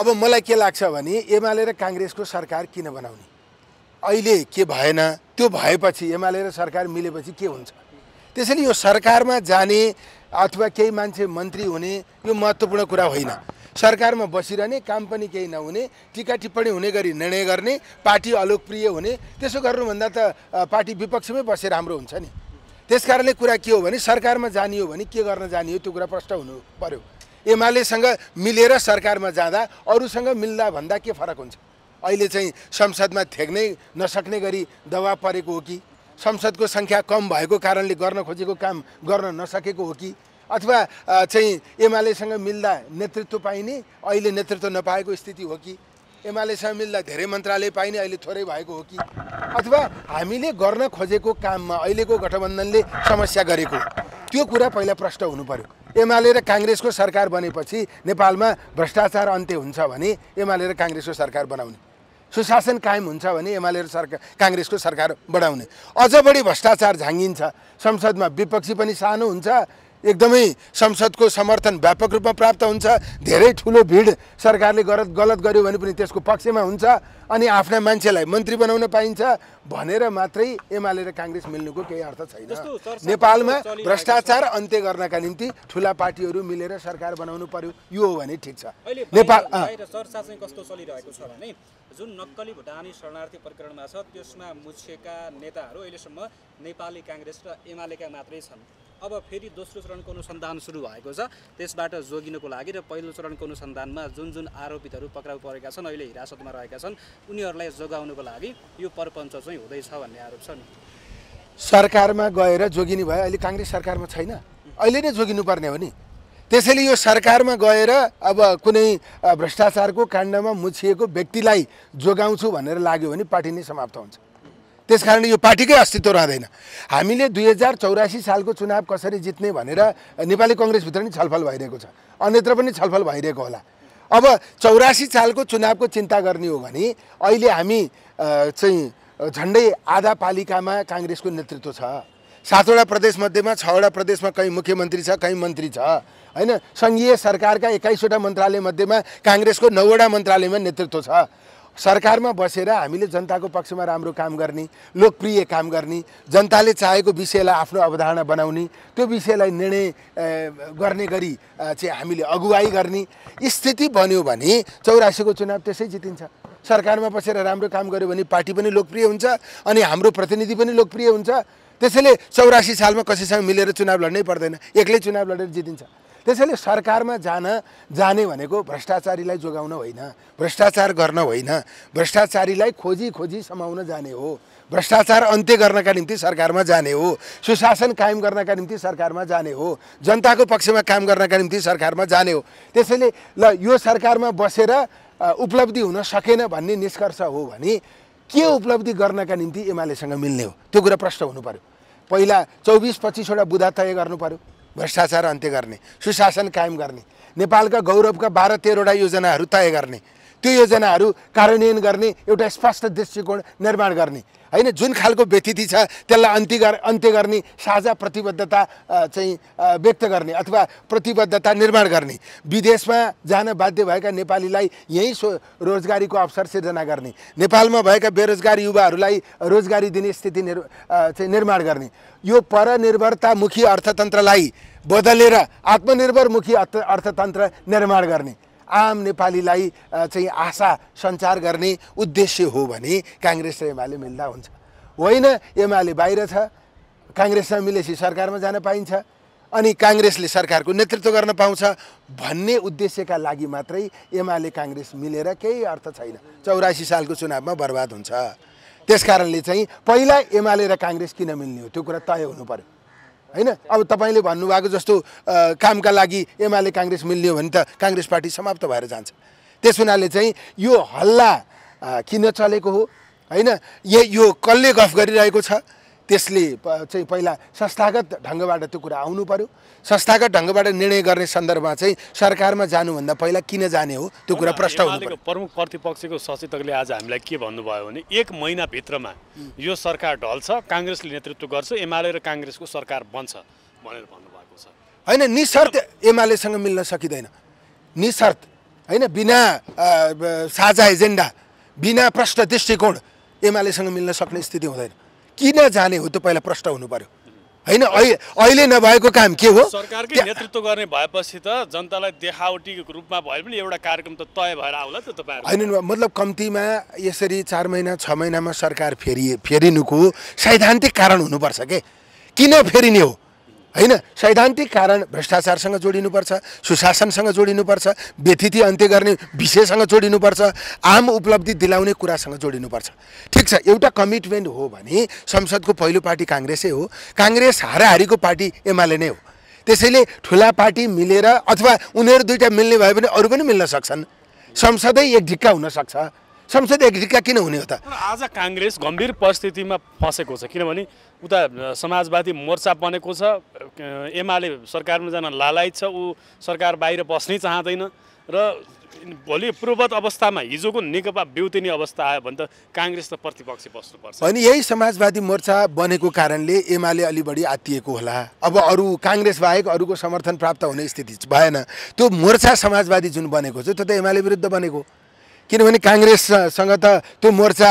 अब मलाई के लाग्छ भने एमाले र काङ्ग्रेसको सरकार किन बनाउने? अहिले के भएन, त्यो भएपछि एमाले र सरकार मिलेपछि के हुन्छ? त्यसैले यो सरकारमा जाने अथवा केही मान्छे मन्त्री हुने यो महत्त्वपूर्ण कुरा होइन। सरकारमा बसिरहने, काम पनि केही नहुने, टिका टिप्पणी हुने गरी निर्णय गर्ने, पार्टी अलोकप्रिय हुने, त्यसो गर्नुभन्दा त पार्टी विपक्षमै बसेर राम्रो हुन्छ नि। त्यसकारणले कुरा के हो भने सरकारमा जाने हो भने के गर्न जाने हो त्यो कुरा प्रष्ट हुनु पर्यो। एमालेसँग मिलेर सरकारमा जाँदा अरूसँग मिल्दा भन्दा के फरक हुन्छ? अहिले चाहिँ संसदमा थेग्नै नसक्ने गरी दबाब परेको हो कि संसदको सङ्ख्या कम भएको कारणले गर्न खोजेको काम गर्न नसकेको हो कि अथवा चाहिँ एमालेसँग मिल्दा नेतृत्व पाइने अहिले नेतृत्व नपाएको स्थिति हो कि एमालेसँग मिल्दा धेरै मन्त्रालय पाइने अहिले थोरै भएको हो कि अथवा हामीले गर्न खोजेको काममा अहिलेको गठबन्धनले समस्या गरेको त्यो कुरा पहिला प्रष्ट हुनु पर्यो। एमाले र काङ्ग्रेसको सरकार बनेपछि नेपालमा भ्रष्टाचार अन्त्य हुन्छ भने एमाले र काङ्ग्रेसको सरकार बनाउने, सुशासन कायम हुन्छ भने एमाले र काङ्ग्रेसको सरकार बढाउने। अझ बढी भ्रष्टाचार झाँगिन्छ, संसदमा विपक्षी पनि सानो हुन्छ, एकदमै संसदको समर्थन व्यापक रूपमा प्राप्त हुन्छ, धेरै ठुलो भिड सरकारले गलत गर्यो भने पनि त्यसको पक्षमा हुन्छ, अनि आफ्ना मान्छेलाई मन्त्री बनाउन पाइन्छ भनेर मात्रै एमाले र काङ्ग्रेस मिल्नुको केही अर्थ छैन। नेपालमा भ्रष्टाचार अन्त्य गर्नका निम्ति ठुला पार्टीहरू मिलेर सरकार बनाउनु पर्यो, यो हो भने ठिक छ। नेपाल चर्चा चाहिँ कस्तो चलिरहेको छ भने जुन नक्कली भुटानी शरणार्थी प्रकरणमा छ त्यसमा मुछिएका नेताहरू अहिलेसम्म नेपाली काङ्ग्रेस र एमालेका मात्रै छन्। अब फेरि दोस्रो चरणको अनुसन्धान सुरु भएको छ, त्यसबाट जोगिनको लागि र पहिलो चरणको अनुसन्धानमा जुन जुन आरोपितहरू पक्राउ परेका छन्, अहिले हिरासतमा रहेका छन्, उनीहरूलाई जोगाउनको लागि यो परपञ्च चाहिँ हुँदैछ भन्ने आरोप छ नि। सरकारमा गएर जोगिने भयो, अहिले काङ्ग्रेस सरकारमा छैन, अहिले नै जोगिनुपर्ने हो नि। त्यसैले यो सरकारमा गएर अब कुनै भ्रष्टाचारको काण्डमा मुछिएको व्यक्तिलाई जोगाउँछु भनेर लाग्यो भने पार्टी नै समाप्त हुन्छ। त्यसकारणले यो पार्टीकै अस्तित्व रहँदैन। हामीले 2084 सालको चुनाव कसरी जित्ने भनेर नेपाली कङ्ग्रेसभित्र नि छलफल भइरहेको छ, अन्यत्र पनि छलफल भइरहेको होला। अब 84 सालको चुनावको चिन्ता गर्ने हो भने अहिले हामी चाहिँ झन्डै आधा पालिकामा काङ्ग्रेसको नेतृत्व छ। 7वटा प्रदेशमध्येमा 6वटा प्रदेशमा कहीँ मुख्यमन्त्री छ, कहीँ मन्त्री छ होइन। सङ्घीय सरकारका 21वटा मन्त्रालय मध्येमा काङ्ग्रेसको 9वटा मन्त्रालयमा नेतृत्व छ। सरकारमा बसेर हामीले जनताको पक्षमा राम्रो काम गर्ने, लोकप्रिय काम गर्ने, जनताले चाहेको विषयलाई आफ्नो अवधारणा बनाउने, त्यो विषयलाई निर्णय गर्ने गरी चाहिँ हामीले अगुवाई गर्ने स्थिति बन्यो भने 84 को चुनाव त्यसै जितिन्छ। सरकारमा बसेर राम्रो काम गर्यो भने पार्टी पनि लोकप्रिय हुन्छ अनि हाम्रो प्रतिनिधि पनि लोकप्रिय हुन्छ। त्यसैले 84 सालमा कसैसँग मिलेर चुनाव लड्नै पर्दैन, एक्लै चुनाव लडेर जितिन्छ। त्यसैले सरकारमा जाने भनेको भ्रष्टाचारीलाई जोगाउन होइन, भ्रष्टाचार गर्न होइन, भ्रष्टाचारीलाई खोजी समाउन जाने हो, भ्रष्टाचार अन्त्य गर्नका निम्ति सरकारमा जाने हो, सुशासन कायम गर्नका निम्ति सरकारमा जाने हो, जनताको पक्षमा काम गर्नका निम्ति सरकारमा जाने हो। त्यसैले ल यो सरकारमा बसेर उपलब्धि हुन सकेन भन्ने निष्कर्ष हो भने के उपलब्धि गर्नका निम्ति एमालेसँग मिल्ने हो त्यो कुरा प्रश्न हुनु पर्यो। पहिला 24-25वटा बुँदा तय गर्नु पर्यो, भ्रष्टाचार अन्त्य गर्ने, सुशासन कायम गर्ने, नेपालका गौरवका 12-13वटा योजनाहरू तय गर्ने, त्यो योजनाहरू कार्यान्वयन गर्ने एउटा स्पष्ट दृष्टिकोण निर्माण गर्ने होइन। जुन खालको व्यतिथि छ त्यसलाई अन्त्य गर्ने साझा प्रतिबद्धता चाहिँ व्यक्त गर्ने अथवा प्रतिबद्धता निर्माण गर्ने, विदेशमा जान बाध्य भएका नेपालीलाई यहीँ रोजगारीको अवसर सिर्जना गर्ने, नेपालमा भएका बेरोजगार युवाहरूलाई रोजगारी दिने स्थिति चाहिँ निर्माण गर्ने, यो परनिर्भरतामुखी अर्थतन्त्रलाई बदलेर आत्मनिर्भरमुखी अर्थतन्त्र निर्माण गर्ने, आम नेपालीलाई चाहिँ आशा सञ्चार गर्ने उद्देश्य हो भने काङ्ग्रेस र एमाले मिल्दा हुन्छ। होइन एमाले बाहिर छ, काङ्ग्रेससँग मिलेपछि सरकारमा जान पाइन्छ अनि काङ्ग्रेसले सरकारको नेतृत्व गर्न पाउँछ भन्ने उद्देश्यका लागि मात्रै एमाले काङ्ग्रेस मिलेर केही अर्थ छैन। 84 सालको चुनावमा बर्बाद हुन्छ। त्यसकारणले चाहिँ पहिला एमाले र काङ्ग्रेस किन मिल्ने हो त्यो कुरा तय हुनु पर्यो होइन। अब तपाईँले भन्नुभएको जस्तो कामका लागि एमाले काङ्ग्रेस मिल्ने हो भने त काङ्ग्रेस पार्टी समाप्त भएर जान्छ। त्यस हुनाले चाहिँ यो हल्ला किन चलेको हो होइन, यो कसले गफ गरिरहेको छ त्यसले चाहिँ पहिला संस्थागत ढङ्गबाट त्यो कुरा आउनु पर्यो। संस्थागत ढङ्गबाट निर्णय गर्ने सन्दर्भमा चाहिँ सरकारमा जानुभन्दा पहिला किन जाने हो त्यो कुरा प्रश्न हुनु पर्यो। प्रमुख प्रतिपक्षको सचेतकले आज हामीलाई के भन्नुभयो भने 1 महिनाभित्रमा यो सरकार ढल्छ, काङ्ग्रेसले नेतृत्व गर्छ, एमाले र काङ्ग्रेसको सरकार बन्छ भनेर भन्नुभएको छ होइन। निशर्त एमालेसँग मिल्न सकिँदैन, निशर्त होइन, बिना साझा एजेन्डा, बिना प्रष्ट दृष्टिकोण एमालेसँग मिल्न सक्ने स्थिति हुँदैन। किन जाने हो त्यो पहिला प्रश्न हुनु पर्यो होइन। अहिले नभएको काम के हो? सरकारकै नेतृत्व गर्ने भएपछि त जनतालाई देखावटी रूपमा भए पनि एउटा कार्यक्रम त तय भएर आउला त तपाईहरु होइन। मतलब कम्तीमा यसरी 4 महिना 6 महिनामा सरकार फेरिनुको सैद्धान्तिक कारण हुनुपर्छ के, किन फेरिने हो होइन। सैद्धान्तिक कारण भ्रष्टाचारसँग जोडिनुपर्छ, सुशासनसँग जोडिनुपर्छ, व्यतिथि अन्त्य गर्ने विषयसँग जोडिनुपर्छ, आम उपलब्धि दिलाउने कुरासँग जोडिनुपर्छ। ठिक छ, एउटा कमिटमेन्ट हो भने संसदको पहिलो पार्टी काङ्ग्रेसै हो, काङ्ग्रेस हाराहारीको पार्टी एमाले नै हो। त्यसैले ठुला पार्टी मिलेर अथवा उनीहरू दुईटा मिल्ने भए पनि अरू पनि मिल्न सक्छन्, संसदै एक ढिक्का हुन सक्छ। संसद एक ढिक्का किन हुने हो त? आज काङ्ग्रेस गम्भीर परिस्थितिमा फसेको छ, किनभने उता समाजवादी मोर्चा बनेको छ, एमाले सरकारमा जान लालायत छ, ऊ सरकार बाहिर बस्नै चाहँदैन र भोलि पूर्ववत अवस्थामा हिजोको नेकपा बेउतिने अवस्था आयो भने त काङ्ग्रेस त प्रतिपक्ष बस्नुपर्छ। अनि यही समाजवादी मोर्चा बनेको कारणले एमाले अलि बढी आत्तिएको होला। अब अरू काङ्ग्रेस बाहेक अरूको समर्थन प्राप्त हुने स्थिति भएन। त्यो मोर्चा समाजवादी जुन बनेको छ त्यो त एमाले विरुद्ध बनेको, किनभने काङ्ग्रेससँग त त्यो मोर्चा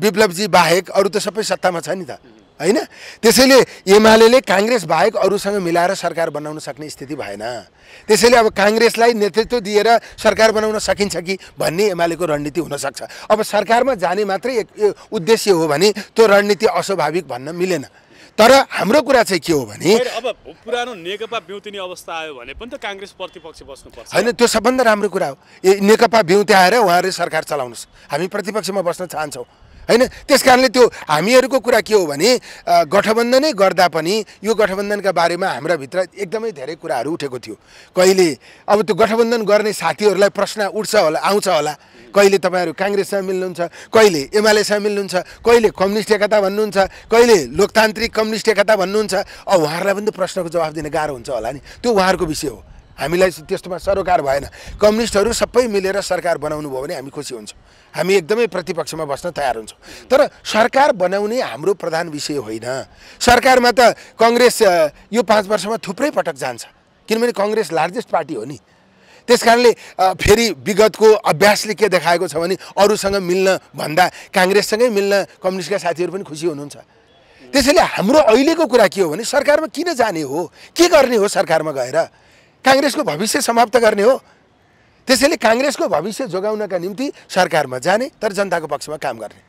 विप्लवजी बाहेक अरू त सबै सत्तामा छ नि त होइन। त्यसैले एमाले काङ्ग्रेस बाहेक अरूसँग मिलाएर सरकार बनाउन सक्ने स्थिति भएन। त्यसैले अब काङ्ग्रेसलाई नेतृत्व दिएर सरकार बनाउन सकिन्छ कि भन्ने एमालेको रणनीति हुनसक्छ। अब सरकारमा जाने मात्रै एक उद्देश्य हो भने त्यो रणनीति अस्वाभाविक भन्न मिलेन। तर हाम्रो कुरा चाहिँ के हो भने अब पुरानो नेकपा बेउतिने अवस्था आयो भने पनि त काङ्ग्रेस प्रतिपक्ष बस्नुपर्छ होइन। त्यो सबभन्दा राम्रो कुरा हो। नेकपा बेउत्याएर उहाँहरूले सरकार चलाउनुहोस्, हामी प्रतिपक्षमा बस्न चाहन्छौँ होइन। त्यस कारणले त्यो हामीहरूको कुरा के हो भने गठबन्धनै गर्दा पनि यो गठबन्धनका बारेमा हाम्रा भित्र एकदमै धेरै कुराहरू उठेको थियो। कहिले अब त्यो गठबन्धन गर्ने साथीहरूलाई प्रश्न उठ्छ होला, आउँछ होला, कहिले तपाईँहरू काङ्ग्रेससँग मिल्नुहुन्छ, कहिले एमालेसँग मिल्नुहुन्छ, कहिले कम्युनिस्ट एकता भन्नुहुन्छ, कहिले लोकतान्त्रिक कम्युनिस्ट एकता भन्नुहुन्छ। अब उहाँहरूलाई पनि त प्रश्नको जवाफ दिन गाह्रो हुन्छ होला नि, त्यो उहाँहरूको विषय हो हामीलाई त्यस्तोमा सरोकार भएन। कम्युनिस्टहरू सबै मिलेर सरकार बनाउनु भयो भने हामी खुसी हुन्छौँ, हामी एकदमै प्रतिपक्षमा बस्न तयार हुन्छौँ। तर सरकार बनाउने हाम्रो प्रधान विषय होइन। सरकारमा त कङ्ग्रेस यो 5 वर्षमा थुप्रै पटक जान्छ, किनभने कङ्ग्रेस लार्जेस्ट पार्टी हो नि। त्यस कारणले फेरि विगतको अभ्यासले के देखाएको छ भने अरूसँग मिल्न भन्दा काङ्ग्रेससँगै मिल्न कम्युनिस्टका साथीहरू पनि खुसी हुनुहुन्छ। त्यसैले हाम्रो अहिलेको कुरा के हो भने सरकारमा किन जाने हो, के गर्ने हो, सरकारमा गएर काङ्ग्रेसको भविष्य समाप्त गर्ने हो। त्यसैले काङ्ग्रेसको भविष्य जोगाउनका निम्ति सरकारमा जाने, तर जनताको पक्षमा काम गर्ने,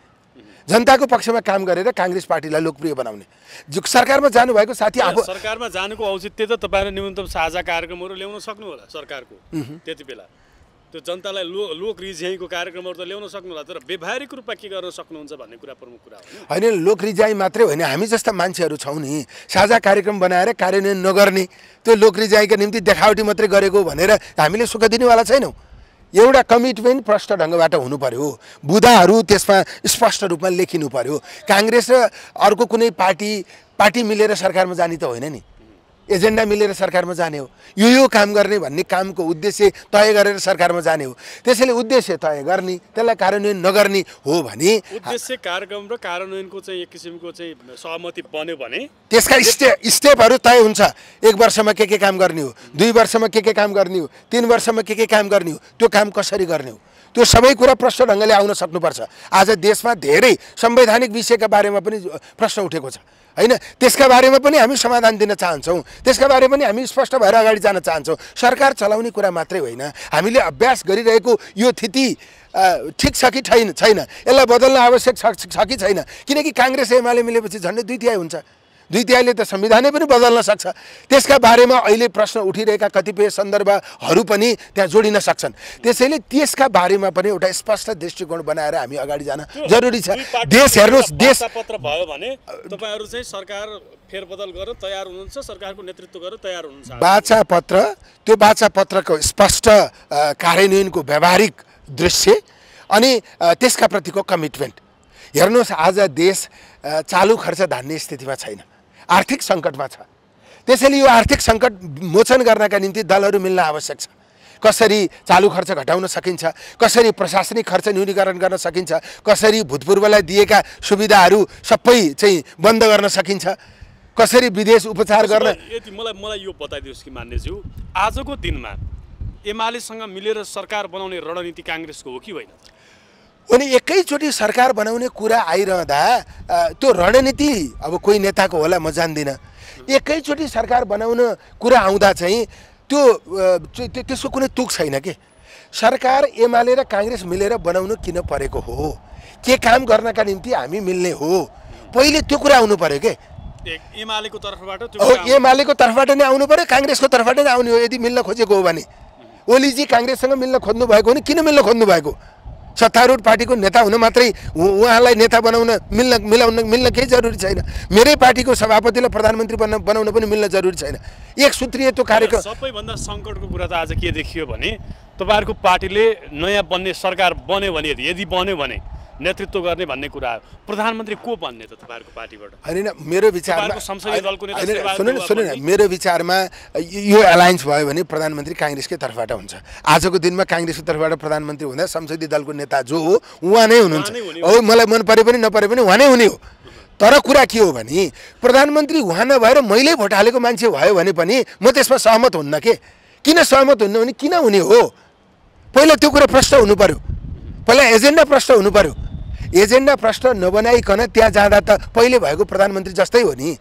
जनताको पक्षमा काम गरेर काङ्ग्रेस पार्टीलाई लोकप्रिय बनाउने। जो सरकारमा जानुभएको साथी आफू सरकारमा जानुको औचित्य त तपाईँले न्यूनतम साझा कार्यक्रमहरू ल्याउन सक्नु होला सरकारको त्यति बेला। त्यो जनतालाई लोक रिझाइको कार्यक्रमहरू त ल्याउन सक्नु होला, तर व्यावहारिक रूपमा के गर्न सक्नुहुन्छ भन्ने कुरा प्रमुख कुरा हो। होइन, लोक रिझाइ मात्रै होइन, हामी जस्ता मान्छेहरू छौँ नि, साझा कार्यक्रम बनाएर कार्यान्वयन नगर्ने, त्यो लोक रिझाइका निम्ति देखावटी मात्रै गरेको भनेर हामीले सुख दिनेवाला छैनौँ। एउटा कमिटमेन्ट प्रष्ट ढङ्गबाट हुनु पर्यो, बुदाहरू त्यसमा स्पष्ट रूपमा लेखिनु पर्यो। काङ्ग्रेस र अर्को कुनै पार्टी मिलेर सरकारमा जाने त होइन नि, एजेन्डा मिलेर सरकारमा जाने हो, यो काम गर्ने भन्ने कामको उद्देश्य तय गरेर सरकारमा जाने हो। त्यसैले उद्देश्य तय गर्ने, त्यसलाई कार्यान्वयन नगर्ने हो भने उद्देश्य कार्यक्रम र कार्यान्वयनको चाहिँ एक किसिमको चाहिँ सहमति बन्यो भने त्यसका स्टेपहरू तय हुन्छ। 1 वर्षमा के काम गर्ने हो, 2 वर्षमा के काम गर्ने हो, 3 वर्षमा के काम गर्ने हो, त्यो काम कसरी गर्ने हो, त्यो सबै कुरा प्रष्ट ढङ्गले आउन सक्नुपर्छ। आज देशमा धेरै संवैधानिक विषयका बारेमा पनि प्रश्न उठेको छ होइन, त्यसका बारेमा पनि हामी समाधान दिन चाहन्छौँ, त्यसका बारेमा पनि हामी स्पष्ट भएर अगाडि जान चाहन्छौँ। सरकार चलाउने कुरा मात्रै होइन, हामीले अभ्यास गरिरहेको यो स्थिति ठिक छ कि छैन, यसलाई बदल्न आवश्यक छ कि छैन। किनकि काङ्ग्रेस एमाले मिलेपछि झन्डै 2/3 हुन्छ, 2/3ले त संविधानै पनि बदल्न सक्छ। त्यसका बारेमा अहिले प्रश्न उठिरहेका कतिपय सन्दर्भहरू पनि त्यहाँ जोडिन सक्छन्। त्यसैले त्यसका बारेमा पनि एउटा स्पष्ट दृष्टिकोण बनाएर हामी अगाडि जान जरुरी छ। देश हेर्नुहोस्, देश पत्र भयो भने तपाईँहरू चाहिँ सरकार फेरबदल गर्न तयार हुनुहुन्छ, सरकारको नेतृत्व गर्न तयार हुनुहुन्छ। बाचा पत्र, त्यो बाचा पत्रको स्पष्ट कार्यान्वयनको व्यावहारिक दृश्य अनि त्यसका प्रतिको कमिटमेन्ट हेर्नुहोस्। आज देश चालु खर्च धान्ने स्थितिमा छैन, आर्थिक सङ्कटमा छ। त्यसैले यो आर्थिक सङ्कट मोचन गर्नका निम्ति दलहरू मिल्न आवश्यक छ। कसरी चालु खर्च घटाउन सकिन्छ, कसरी प्रशासनिक खर्च न्यूनीकरण गर्न सकिन्छ, कसरी भूतपूर्वलाई दिएका सुविधाहरू सबै चाहिँ बन्द गर्न सकिन्छ, कसरी विदेश उपचार गर्न। यति मलाई यो बताइदिनुहोस् कि मान्यज्यू, आजको दिनमा एमालेसँग मिलेर सरकार बनाउने रणनीति काङ्ग्रेसको हो कि होइन? अनि एकैचोटि सरकार बनाउने कुरा आइरहँदा त्यो रणनीति अब कोही नेताको होला, म जान्दिनँ। एकैचोटि सरकार बनाउन कुरा आउँदा चाहिँ त्यसको कुनै तुक छैन के। सरकार एमाले र काङ्ग्रेस मिलेर बनाउनु किन परेको हो, के काम गर्नका निम्ति हामी मिल्ने हो, पहिले त्यो कुरा आउनु पर्यो के। एमालेको तर्फबाट एमालेको तर्फबाट नै आउनु पर्यो, काङ्ग्रेसको तर्फबाट नै आउने हो। यदि मिल्न खोजेको हो भने ओलीजी काङ्ग्रेससँग मिल्न खोज्नु भएको हो नि, किन मिल्न खोज्नु भएको? सत्तारूढ पार्टीको नेता हुन मात्रै उहाँलाई नेता बनाउन मिल्न केही जरुरी छैन। मेरै पार्टीको सभापतिलाई प्रधानमन्त्री बनाउन पनि मिल्न जरुरी छैन। एक सूत्रीय त्यो कार्यक्रम। सबैभन्दा सङ्कटको कुरा त आज के देखियो भने तपाईँहरूको पार्टीले नयाँ बन्ने सरकार बन्यो भने, यदि बन्यो भने नेतृत्व गर्ने भन्ने कुरा आयो। प्रधानमन्त्री को बन्ने त तपाईँहरूको पार्टीबाट? होइन, मेरो विचारमा संसदीय दलको नेता सुन्नु न, मेरो विचारमा यो एलायन्स भयो भने प्रधानमन्त्री काङ्ग्रेसकै तर्फबाट हुन्छ। आजको दिनमा काङ्ग्रेसको तर्फबाट प्रधानमन्त्री हुँदा संसदीय दलको नेता जो हो उहाँ नै हुनुहुन्छ। हो, मलाई मन परे पनि नपरे पनि उहाँ नै हुने हो। तर कुरा के हो भने प्रधानमन्त्री उहाँ नभएर मैले भोट हालेको मान्छे भयो भने पनि म त्यसमा सहमत हुन्न के। किन सहमत हुन्न भने किन हुने हो, पहिला त्यो कुरा प्रश्न हुनु पर्यो, पहिला एजेन्डा प्रश्न हुनु पर्यो। एजेन्डा प्रश्न नबनाइकन त्यहाँ जाँदा त पहिले भएको प्रधानमन्त्री जस्तै हो नि।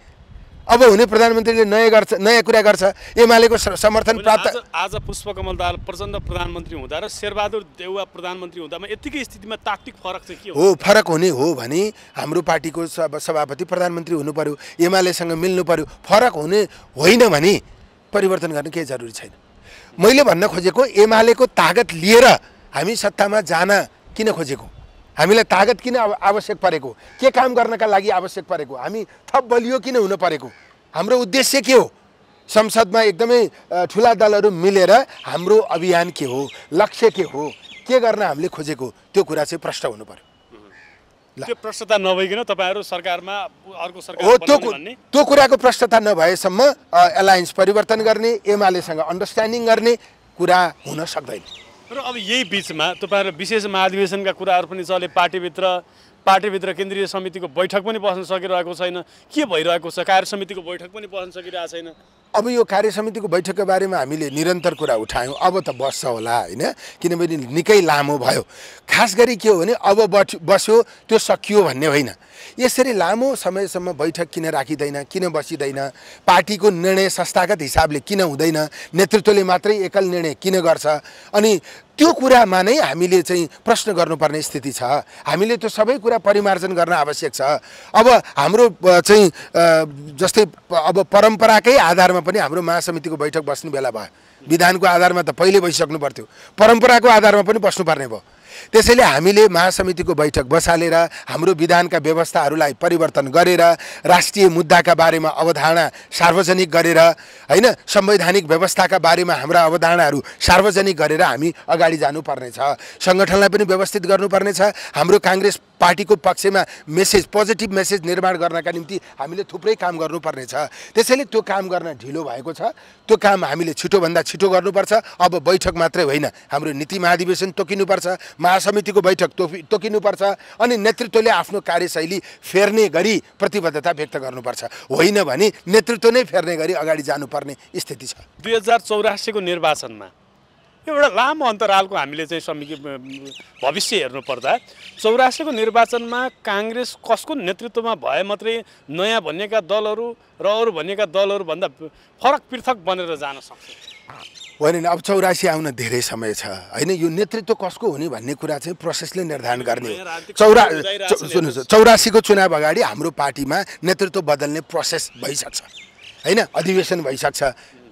अब हुने प्रधानमन्त्रीले नयाँ कुरा गर्छ, एमालेको समर्थन प्राप्त। आज पुष्पकमल दाहाल प्रचण्ड प्रधानमन्त्री हुँदा र शेरबहादुर देउवा प्रधानमन्त्री हुँदामा यतिकै स्थितिमा तात्विक फरक चाहिँ के हो? फरक हुने हो भने हाम्रो पार्टीको सभापति प्रधानमन्त्री हुनु पर्यो, एमालेसँग मिल्नु पर्यो। फरक हुने होइन भने परिवर्तन गर्न केही जरुरी छैन। मैले भन्न खोजेको एमालेको तागत लिएर हामी सत्तामा जान किन खोजेको, हामीलाई तागत किन आवश्यक परेको, के काम गर्नका लागि आवश्यक परेको, हामी थप बलियो किन हुन परेको, हाम्रो उद्देश्य के हो, संसदमा एकदमै ठुला दलहरू मिलेर हाम्रो अभियान के हो, लक्ष्य के हो, के गर्न हामीले खोजेको, त्यो कुरा चाहिँ प्रश्न हुनु पर्यो। त्यो प्रश्नता नभइकन तपाईहरु सरकारमा अर्को सरकार हो बनाउने भन्ने त्यो कुराको प्रश्नता नभएसम्म एलायन्स परिवर्तन गर्ने एमालेसँग अन्डरस्ट्यान्डिङ गर्ने कुरा हुन सक्दैन। र अब यही बीचमा तपाईहरु विशेष महाधिवेशनका कुराहरु पनि चले, पार्टीभित्र केन्द्रीय समितिको बैठक पनि बस्न सकिरहेको छैन। के भइरहेको छ? कार्य समितिको बैठक पनि बस्न सकिरहेको छैन। अब यो कार्य समितिको बैठकको बारेमा हामीले निरन्तर कुरा उठायौँ। अब त बस्छ होला होइन, किनभने निकै लामो भयो। खास गरी के हो भने अब बस्यो त्यो सकियो भन्ने होइन। यसरी लामो समयसम्म बैठक किन राखिँदैन, किन बसिँदैन, पार्टीको निर्णय संस्थागत हिसाबले किन हुँदैन, नेतृत्वले मात्रै एकल निर्णय किन गर्छ, अनि त्यो कुरामा नै हामीले चाहिँ प्रश्न गर्नुपर्ने स्थिति छ। हामीले त्यो सबै कुरा परिमार्जन गर्न आवश्यक छ। अब हाम्रो चाहिँ जस्तै अब परम्पराकै आधारमा पनि हाम्रो महासमितिको बैठक बस्ने बेला भयो। विधानको आधारमा त पहिले बसिसक्नु पर्थ्यो, परम्पराको आधारमा पनि बस्नुपर्ने भयो। त्यसैले हामीले महासमितिको बैठक बसालेर हाम्रो विधानका व्यवस्थाहरूलाई परिवर्तन गरेर राष्ट्रिय मुद्दाका बारेमा अवधारणा सार्वजनिक गरेर हैन, संवैधानिक व्यवस्थाका बारेमा हाम्रा अवधारणाहरू सार्वजनिक गरेर हामी अगाडि जानुपर्नेछ। सङ्गठनलाई पनि व्यवस्थित गर्नुपर्नेछ। हाम्रो काङ्ग्रेस पार्टीको पक्षमा मेसेज, पोजिटिभ मेसेज निर्माण गर्नका निम्ति हामीले थुप्रै काम गर्नुपर्नेछ। त्यसैले त्यो काम गर्न ढिलो भएको छ। त्यो काम हामीले छिटोभन्दा छिटो गर्नुपर्छ। अब बैठक मात्रै होइन, हाम्रो नीति महाधिवेशन तोकिनुपर्छ, महासमितिको बैठक तोकिनुपर्छ, अनि नेतृत्वले आफ्नो कार्यशैली फेर्ने गरी प्रतिबद्धता व्यक्त गर्नुपर्छ। होइन भने नेतृत्व नै फेर्ने गरी अगाडि जानुपर्ने स्थिति छ। 2084 को निर्वाचनमा एउटा लामो अन्तरालको हामीले चाहिँ भविष्य हेर्नु पर्दा 84 को निर्वाचनमा काङ्ग्रेस कसको नेतृत्वमा भए मात्रै नयाँ भन्नेका दलहरू र अरू भन्नेका दलहरू भन्दा फरक पृथक बनेर जान सक्छ? होइन, अब 84 आउन धेरै समय छ होइन। यो नेतृत्व कसको हुने भन्ने कुरा चाहिँ प्रोसेसले निर्धारण गर्ने हो। 84 को चुनाव अगाडि हाम्रो पार्टीमा नेतृत्व बदल्ने प्रोसेस भइसक्छ होइन, अधिवेशन भइसक्छ,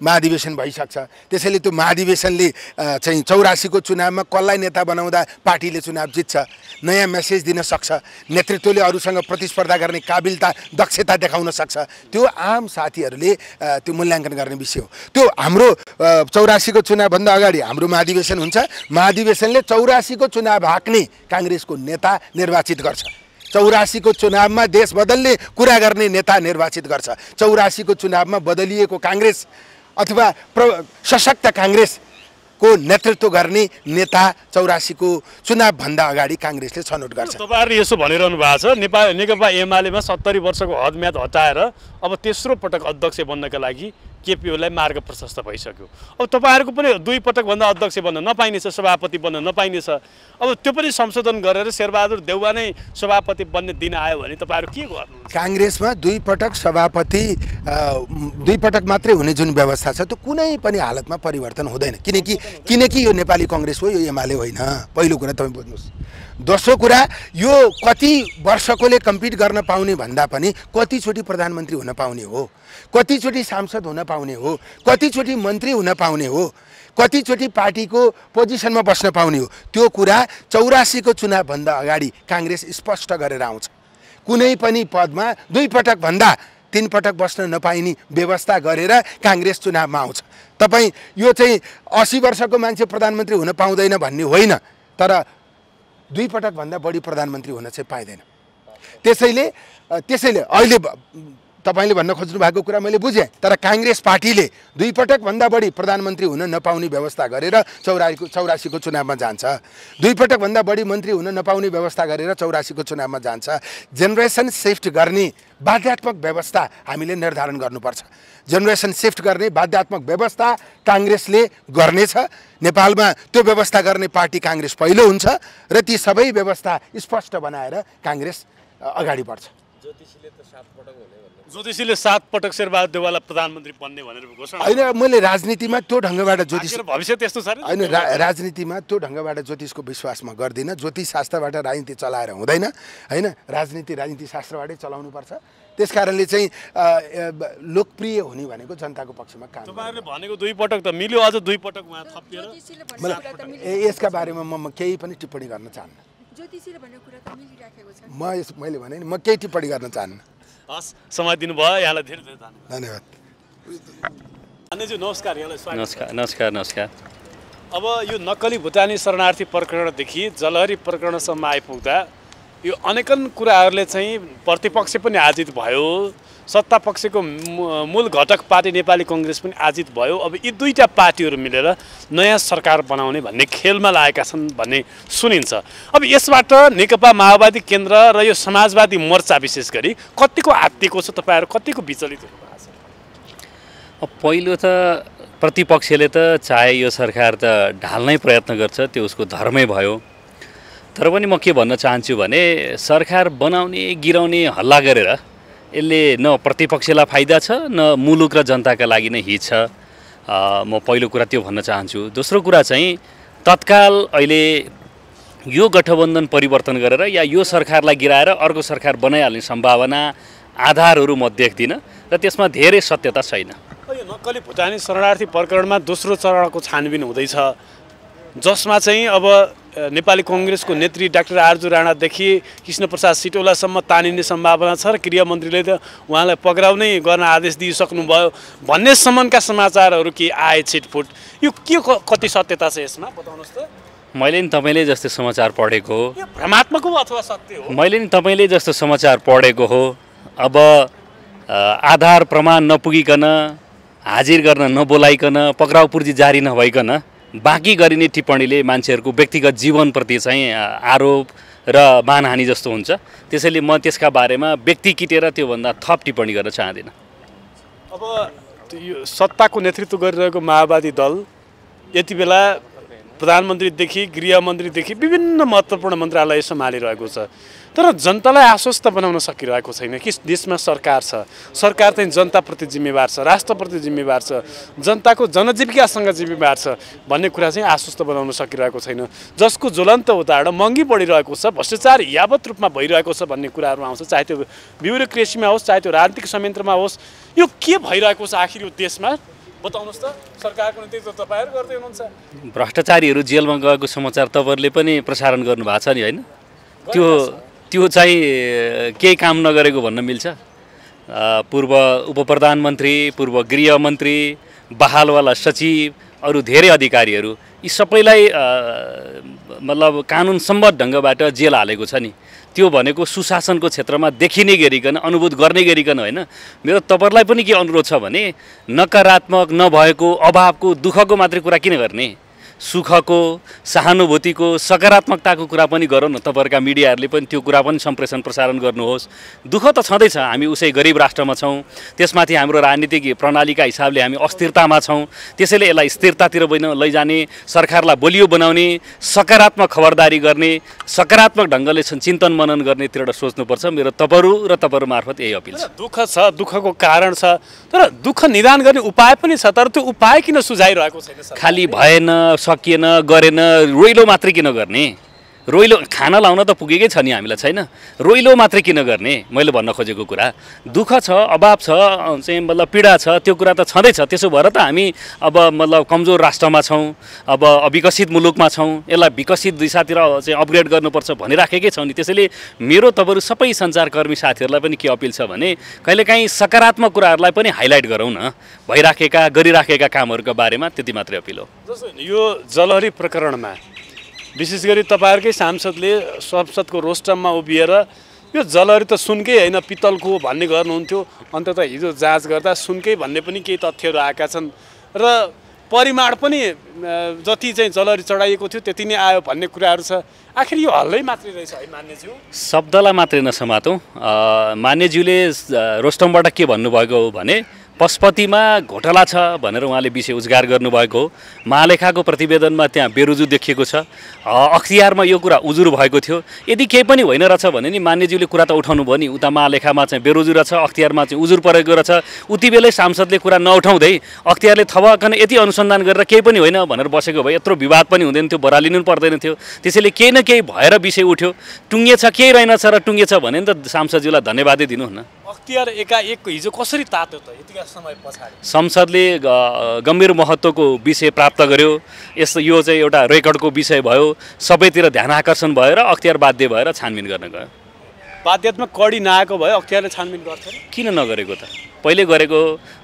महाधिवेशन भइसक्छ। त्यसैले त्यो महाधिवेशनले चाहिँ 84 को चुनावमा कसलाई नेता बनाउँदा पार्टीले चुनाव जित्छ, नयाँ मेसेज दिन सक्छ, नेतृत्वले अरूसँग प्रतिस्पर्धा गर्ने काबिलता, दक्षता देखाउन सक्छ। त्यो आम साथीहरूले त्यो मूल्याङ्कन गर्ने विषय हो। त्यो हाम्रो 84 को चुनावभन्दा अगाडि हाम्रो महाधिवेशन हुन्छ। महाधिवेशनले 84 को चुनाव हाँक्ने काङ्ग्रेसको नेता निर्वाचित गर्छ। 84 को चुनावमा देश बदल्ने कुरा गर्ने नेता निर्वाचित गर्छ। 84 को चुनावमा बदलिएको काङ्ग्रेस अथवा सशक्त काङ्ग्रेसको नेतृत्व गर्ने नेता 84 को चुनावभन्दा अगाडि काङ्ग्रेसले छनौट गर्छ। तपाईँहरूले यसो भनिरहनु भएको छ, नेकपा एमालेमा 70 वर्षको हदम्याद हटाएर अब तेस्रो पटक अध्यक्ष बन्नका लागि केपी ओलीलाई मार्ग प्रशस्त भइसक्यो। अब तपाईँहरूको पनि 2 पटकभन्दा अध्यक्ष बन्न नपाइनेछ, सभापति बन्न नपाइनेछ। अब त्यो पनि संशोधन गरेर शेरबहादुर देउवा नै सभापति बन्ने दिन आयो भने तपाईँहरू के गर्नु? काङ्ग्रेसमा 2 पटक सभापति 2 पटक मात्रै हुने जुन व्यवस्था छ त्यो कुनै पनि हालतमा परिवर्तन हुँदैन। किनकि यो नेपाली काङ्ग्रेस हो, यो एमाले होइन। पहिलो कुरा तपाईँ बुझ्नुहोस्। दोस्रो कुरा, यो कति वर्षकोले कम्पिट गर्न पाउने भन्दा पनि कतिचोटि प्रधानमन्त्री हुन पाउने हो, कतिचोटि सांसद हुन पाउने हो, कतिचोटि मन्त्री हुन पाउने हो, कतिचोटि पार्टीको पोजिसनमा बस्न पाउने हो। त्यो कुरा 84 को चुनावभन्दा अगाडि काङ्ग्रेस स्पष्ट गरेर आउँछ। कुनै पनि पदमा 2 पटक भन्दा 3 पटक बस्न नपाइने व्यवस्था गरेर काङ्ग्रेस चुनावमा आउँछ। तपाईँ यो चाहिँ 80 वर्षको मान्छे प्रधानमन्त्री हुन पाउँदैन भन्ने होइन, तर 2 पटक भन्दा बढी प्रधानमन्त्री हुन चाहिँ पाइँदैन। त्यसैले अहिले तपाईँले भन्न खोज्नु भएको कुरा मैले बुझेँ, तर काङ्ग्रेस पार्टीले 2 पटक भन्दा बढी प्रधानमन्त्री हुन नपाउने व्यवस्था गरेर 84 को चुनावमा जान्छ। 2 पटक भन्दा बढी मन्त्री हुन नपाउने व्यवस्था गरेर 84 को चुनावमा जान्छ। जेनेरेसन शिफ्ट गर्ने बाध्यात्मक व्यवस्था हामीले निर्धारण गर्नुपर्छ। जेनेरेसन शिफ्ट गर्ने बाध्यात्मक व्यवस्था काङ्ग्रेसले गर्नेछ। नेपालमा त्यो व्यवस्था गर्ने पार्टी काङ्ग्रेस पहिलो हुन्छ र ती सबै व्यवस्था स्पष्ट बनाएर काङ्ग्रेस अगाडि बढ्छ। ज्योतिषीले 7 पटक शेरबहादुर देउवालाई प्रधानमन्त्री बन्ने भनेर घोषणा होइन, मैले राजनीतिमा त्यो ढङ्गबाट भविष्य त्यस्तो छ होइन, राजनीतिमा त्यो ढङ्गबाट ज्योतिषको विश्वास म गर्दिनँ। ज्योतिष शास्त्रबाट राजनीति चलाएर हुँदैन होइन, राजनीति शास्त्रबाटै चलाउनुपर्छ। त्यस कारणले चाहिँ लोकप्रिय हुने भनेको जनताको पक्षमा काम। तपाईँहरूले भनेको 2 पटक त मिल्यो, अझ 2 पटक उहाँ थपिएर यसका बारेमा म केही पनि टिप्पणी गर्न चाहन्न। ज्योतिषीले भनेको कुरा त मिलिराखेको छ। मैले भने नि म केही टिप्पणी गर्न चाहन्न। हस्, समय दिनुभयो, यहाँलाई धेरै धेरै धन्यवाद। नमस्कार, यहाँलाई स्वागत। नमस्कार। अब यो नक्कली भुटानी शरणार्थी प्रकरणदेखि जलहरी प्रकरणसम्म आइपुग्दा यो अनेकन कुराहरूले चाहिँ प्रतिपक्ष पनि आजित भयो, सत्ता पक्षको मूल घटक पार्टी नेपाली कङ्ग्रेस पनि आजित भयो। अब यी दुईटा पार्टीहरू मिलेर नयाँ सरकार बनाउने भन्ने खेलमा लागेका छन् भन्ने सुनिन्छ। अब यसबाट नेकपा माओवादी केन्द्र र यो समाजवादी मोर्चा विशेष गरी कतिको आत्तिएको छ, तपाईँहरू कतिको विचलित हुनुभएको छ? अब पहिलो त प्रतिपक्षले त चाहे यो सरकार त ढाल्नै प्रयत्न गर्छ, त्यो उसको धर्मै भयो। तर पनि म के भन्न चाहन्छु भने सरकार बनाउने गिराउने हल्ला गरेर यसले न प्रतिपक्षलाई फाइदा छ न मुलुक र जनताका लागि नै हित छ। म पहिलो कुरा त्यो भन्न चाहन्छु। दोस्रो कुरा चाहिँ तत्काल अहिले यो गठबन्धन परिवर्तन गरेर या यो सरकारलाई गिराएर अर्को सरकार बनाइहाल्ने सम्भावना आधारहरू म देख्दिनँ र त्यसमा धेरै सत्यता छैन। यो नक्कली भुटानी शरणार्थी प्रकरणमा दोस्रो चरणको छानबिन हुँदैछ, जसमा चाहिँ अब नेपाली कङ्ग्रेसको नेत्री डाक्टर आरजु राणादेखि कृष्णप्रसाद सिटौलासम्म तानिने सम्भावना छ र गृहमन्त्रीले त उहाँलाई पक्राउनै गर्न आदेश दिइसक्नुभयो भन्ने सम्मका समाचारहरू के आए छिटफुट, यो के कति सत्यता छ यसमा बताउनुहोस् त? मैले नि तपाईँले जस्तो समाचार पढेको हो, यो भ्रमात्मक हो अथवा सत्य हो? मैले नि तपाईँले जस्तो समाचार पढेको हो। अब आधार प्रमाण नपुगिकन, हाजिर गर्न नबोलाइकन, पक्राउ पूर्जी जारी नभइकन बाँकी गरिने टिप्पणीले मान्छेहरूको व्यक्तिगत जीवनप्रति चाहिँ आरोप र मानहानि जस्तो हुन्छ। त्यसैले म त्यसका बारेमा व्यक्ति किटेर त्योभन्दा थप टिप्पणी गर्न चाहदिनँ। अब यो सत्ताको नेतृत्व गरिरहेको माओवादी दल यति बेला प्रधानमन्त्रीदेखि गृहमन्त्रीदेखि विभिन्न महत्त्वपूर्ण मन्त्रालय सम्हालिरहेको छ, तर जनतालाई आश्वस्त बनाउन सकिरहेको छैन कि देशमा सरकार छ, सरकार चाहिँ जनताप्रति जिम्मेवार छ, राष्ट्रप्रति जिम्मेवार छ, जनताको जनजीविकासँग जिम्मेवार छ भन्ने कुरा चाहिँ आश्वस्त बनाउन सकिरहेको छैन। जसको ज्वलन्त उदाहरण महँगी बढिरहेको छ, भ्रष्टाचार यावत रूपमा भइरहेको छ भन्ने कुराहरू आउँछ, चाहे त्यो ब्युरोक्रेसीमा होस्, चाहे त्यो राजनीतिक संयन्त्रमा होस्। यो के भइरहेको छ आखिर यो देशमा बताउनुहोस् त? सरकारको नेतृत्व तपाईँहरू गर्दै हुनुहुन्छ। भ्रष्टाचारीहरू जेलमा गएको समाचार तपाईँहरूले पनि प्रसारण गर्नुभएको छ नि, होइन? त्यो चाहिँ केही काम नगरेको भन्न मिल्छ? पूर्व उपप्रधानमन्त्री, पूर्व गृहमन्त्री, बहालवाला सचिव, अरू धेरै अधिकारीहरू यी सबैलाई मतलब कानुनसम्मत ढङ्गबाट जेल हालेको छ नि। त्यो भनेको सुशासनको क्षेत्रमा देखिने गरिकन, अनुभूत गर्ने गरिकन होइन। मेरो तपाईँहरूलाई पनि के अनुरोध छ भने नकारात्मक नभएको, अभावको, दुःखको मात्रै कुरा किन गर्ने? सुखको, सहानुभूतिको, सकारात्मकताको कुरा पनि गरौँ न। तपाईँहरूका मिडियाहरूले पनि त्यो कुरा पनि सम्प्रेषण प्रसारण गर्नुहोस्। दुःख त छँदैछ, हामी उसै गरिब राष्ट्रमा छौँ, त्यसमाथि हाम्रो राजनीतिक प्रणालीका हिसाबले हामी अस्थिरतामा छौँ। त्यसैले यसलाई स्थिरतातिर लैजाने, सरकारलाई बलियो बनाउने, सकारात्मक खबरदारी गर्ने, सकारात्मक ढङ्गले चिन्तन मनन गर्नेतिर सोच्नुपर्छ। मेरो तपाईँहरू र तपाईँहरू मार्फत यही अपिल छ। दुःख छ, दुःखको कारण छ, तर दुःख निदान गर्ने उपाय पनि छ, तर त्यो उपाय किन सुझाइरहेको छैन? खालि भएन, सकिएन, गरेन, रोइलो मात्रै किन गर्ने? रोइलो खाना लाउन त पुगेकै छ नि हामीलाई, छैन? रोइलो मात्रै किन गर्ने? मैले भन्न खोजेको कुरा दुःख छ, अभाव छ, चाहिँ मतलब पीडा छ, त्यो कुरा त छँदैछ। त्यसो भएर त हामी अब मतलब कमजोर राष्ट्रमा छौँ, अब अविकसित मुलुकमा छौँ, यसलाई विकसित दिशातिर चाहिँ अपग्रेड गर्नुपर्छ भनिराखेकै छौँ नि। त्यसैले मेरो तपाईँहरू सबै सञ्चारकर्मी साथीहरूलाई पनि के अपिल छ भने कहिलेकाहीँ सकारात्मक कुराहरूलाई पनि हाइलाइट गरौँ न, भइराखेका गरिराखेका कामहरूका बारेमा। त्यति मात्रै अपिल हो। जस्तो यो जलहरी प्रकरणमा विशेष गरी तपाईँहरूकै सांसदले संसदको रोस्टममा उभिएर यो जलहरी त सुनकै होइन पित्तलको भन्ने गर्नुहुन्थ्यो, अन्तत हिजो जाँच गर्दा सुनकै भन्ने पनि केही तथ्यहरू आएका छन् र परिमाण पनि जति चाहिँ जलहरी चढाइएको थियो त्यति नै आयो भन्ने कुराहरू छ। आखिर यो हल्लै मात्रै रहेछ है मान्यज्यू? शब्दलाई मात्रै नसमातौँ। मान्यज्यूले रोस्टमबाट के भन्नुभएको हो भने पशुपतिमा घोटाला छ भनेर उहाँले विषय उजागर गर्नुभएको हो। महालेखाको प्रतिवेदनमा त्यहाँ बेरुजु देखिएको छ, अख्तियारमा यो कुरा उजुर भएको थियो। यदि केही पनि होइन रहेछ भने नि मान्यज्यूले कुरा त उठाउनु भयो नि, उता महालेखामा चाहिँ बेरुजु रहेछ, अख्तियारमा चाहिँ उजुर परेको रहेछ। उति बेलै सांसदले कुरा नउठाउँदै अख्तियारले थपकन यति अनुसन्धान गरेर केही पनि होइन भनेर बसेको भए यत्रो विवाद पनि हुँदैन थियो, बरालिनु पर्दैन थियो। त्यसैले केही न केही भएर विषय उठ्यो, टुङ्गेछ केही रहेनछ र टुङ्गेछ भने नि त सांसदज्यूलाई धन्यवादै दिनु न। अख्तियार एकाएक हिजो कसरी तात्यो त यतिका समय पछाडि? संसदले गम्भीर महत्त्वको विषय प्राप्त गर्यो, यस्तो यो चाहिँ एउटा रेकर्डको विषय भयो, सबैतिर ध्यान आकर्षण भयो र अख्तियार बाध्य भएर छानबिन गर्न गयो। बाध्यतामा कडी नआएको भए अख्तियारले छानबिन गर्थ्यो? किन नगरेको त? पहिले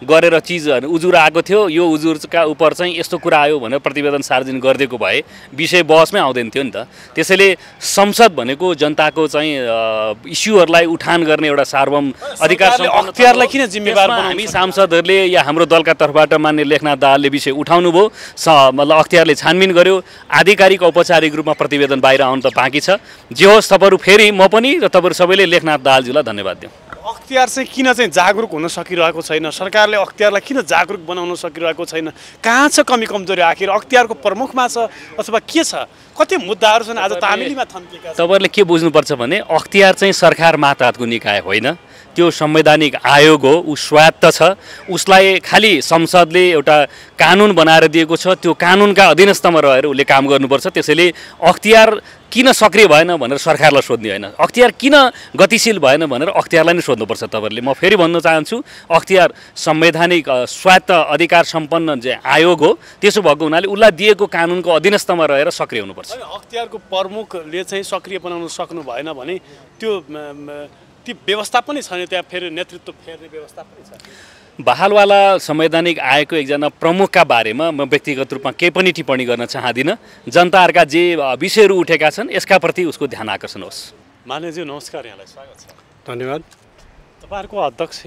गरेर चिज उजुर आएको थियो, यो उजुरका उप चाहिँ यस्तो कुरा आयो भनेर प्रतिवेदन सार्वजनिक गरिदिएको भए विषय बहसमै आउँदैन थियो नि त। त्यसैले संसद भनेको जनताको चाहिँ इस्युहरूलाई उठान गर्ने एउटा सार्वभौम अधिकार अख्तियारलाई किन जिम्मेवार बनाउनु? हामी सांसदहरूले या हाम्रो दलका तर्फबाट मान्य लेखनाथ दाहालले विषय उठाउनु भयो, मतलब अख्तियारले छानबिन गर्यो, आधिकारिक औपचारिक रूपमा प्रतिवेदन बाहिर आउनु त बाँकी छ। जे होस् तपाईँहरू फेरि म पनि र तपाईँहरू सबैले लेखनाथ दाहालज्यूलाई धन्यवाद दिउँ। अख्तियार चाहिँ किन चाहिँ जागरुक हुन सकिरहेको छैन? सरकारले अख्तियारलाई किन जागरुक बनाउन सकिरहेको छैन? कहाँ छ कमी कमजोरी? आखिर अख्तियारको प्रमुखमा छ अथवा के छ? कति मुद्दाहरू छन् आज तामिलीमा थन्किएका? तपाईँहरूले के बुझ्नुपर्छ भने अख्तियार चाहिँ सरकार मातहतको निकाय होइन, त्यो संवैधानिक आयोग हो, ऊ स्वायत्त छ। उसलाई खालि संसदले एउटा कानुन बनाएर दिएको छ, त्यो कानुनका अधीनस्थमा रहेर उसले काम गर्नुपर्छ। त्यसैले अख्तियार किन सक्रिय भएन भनेर सरकारलाई सोध्ने होइन, अख्तियार किन गतिशील भएन भनेर अख्तियारलाई नै सोध्नुपर्छ तपाईँहरूले। म फेरि भन्न चाहन्छु, अख्तियार संवैधानिक स्वायत्त अधिकार सम्पन्न चाहिँ आयोग हो, त्यसो भएको हुनाले उसलाई दिएको कानुनको अधीनस्थमा रहेर सक्रिय हुनुपर्छ। अख्तियारको प्रमुखले चाहिँ सक्रिय बनाउन सक्नु भएन भने त्यो ती व्यवस्था पनि छैन, त्यहाँ फेरि नेतृत्व फेर्ने व्यवस्था पनि छ। बहालवाला संवैधानिक आयोगको एकजना प्रमुखका बारेमा म व्यक्तिगत रूपमा केही पनि टिप्पणी गर्न चाहदिनँ। जनताहरूका जे विषयहरू उठेका छन् यसका प्रति उसको ध्यान आकर्षण होस्। मान्यज्यू नमस्कार, यहाँलाई स्वागत छ। धन्यवाद। तपाईँहरूको अध्यक्ष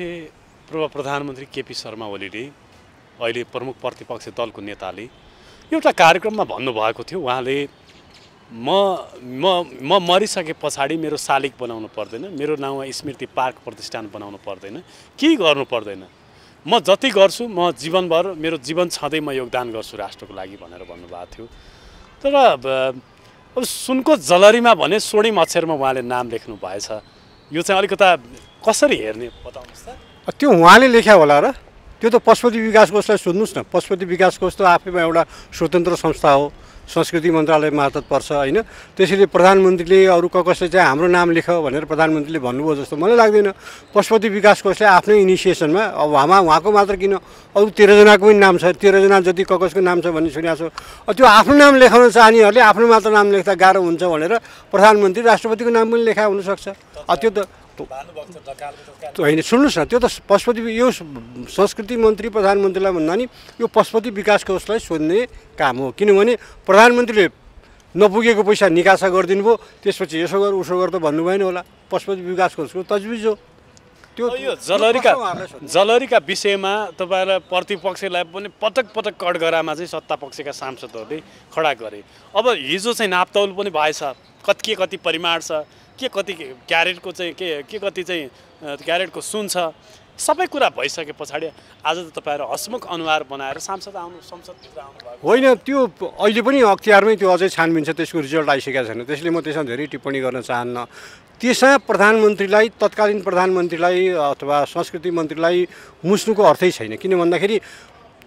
पूर्व प्रधानमन्त्री केपी शर्मा ओलीले अहिले प्रमुख प्रतिपक्षी दलको नेताले एउटा कार्यक्रममा भन्नुभएको थियो, उहाँले म मरिसके पछाडि मेरो शालिग बनाउनु पर्दैन, मेरो नाउँमा स्मृति पार्क प्रतिष्ठान बनाउनु पर्दैन, केही गर्नु पर्दैन, म जति गर्छु म जीवनभर मेरो जीवन छँदै म योगदान गर्छु राष्ट्रको लागि भनेर भन्नुभएको थियो। तर अब सुनको जलरीमा भने स्वर्णिम अक्षरमा उहाँले नाम लेख्नु भएछ, यो चाहिँ अलिकता कसरी हेर्ने बताउनुहोस् त? त्यो उहाँले लेख्या होला र? त्यो त पशुपति विकास कोषलाई सोध्नुहोस् न। पशुपति विकास कोष त आफैमा एउटा स्वतन्त्र संस्था हो, संस्कृति मन्त्रालय मार्फत पर्छ होइन। त्यसैले प्रधानमन्त्रीले अरू कसले चाहिँ हाम्रो नाम लेख भनेर प्रधानमन्त्रीले भन्नुभयो जस्तो मलाई लाग्दैन। पशुपति विकास कोषले आफ्नै इनिसिएसनमा अब उहाँको मात्र किन अरू 13 जनाको पनि नाम छ, 13 जना जति कसको नाम छ भन्ने सुनेको छु। त्यो आफ्नो नाम लेखाउन चाहनेहरूले आफ्नो मात्र नाम लेख्दा गाह्रो हुन्छ भनेर प्रधानमन्त्री राष्ट्रपतिको नाम पनि लेखा हुनसक्छ। त्यो त होइन, सुन्नुहोस् न, त्यो त पशुपति यो संस्कृति मन्त्री प्रधानमन्त्रीलाई भन्दा नि यो पशुपति विकास कोषलाई सोध्ने काम हो। किनभने प्रधानमन्त्रीले नपुगेको पैसा निकासा गरिदिनु भयो, त्यसपछि यसो गर उसो गर त भन्नु भएन होला। पशुपति विकास कोषको तजविज हो त्यो। यो जलरीका विषयमा तपाईँलाई प्रतिपक्षलाई पनि पटक पटक कठघरामा चाहिँ सत्तापक्षका सांसदहरूले खडा गरे। अब हिजो चाहिँ नापतौल पनि भएछ, कति परिमाण छ, के कति क्यारेटको चाहिँ के कति चाहिँ क्यारेटको सुन छ, सबै कुरा भइसके पछाडि आज त तपाईँहरू हसमुख अनुहार बनाएर संसदभित्र आउनु भएको होइन। त्यो अहिले पनि अख्तियारमै त्यो अझै छानबिन छ, त्यसको रिजल्ट आइसकेको छैन। त्यसले म त्यसमा धेरै टिप्पणी गर्न चाहन्न। त्यसमा प्रधानमन्त्रीलाई, तत्कालीन प्रधानमन्त्रीलाई अथवा संस्कृति मन्त्रीलाई मुस्नुको अर्थै छैन। किन भन्दाखेरि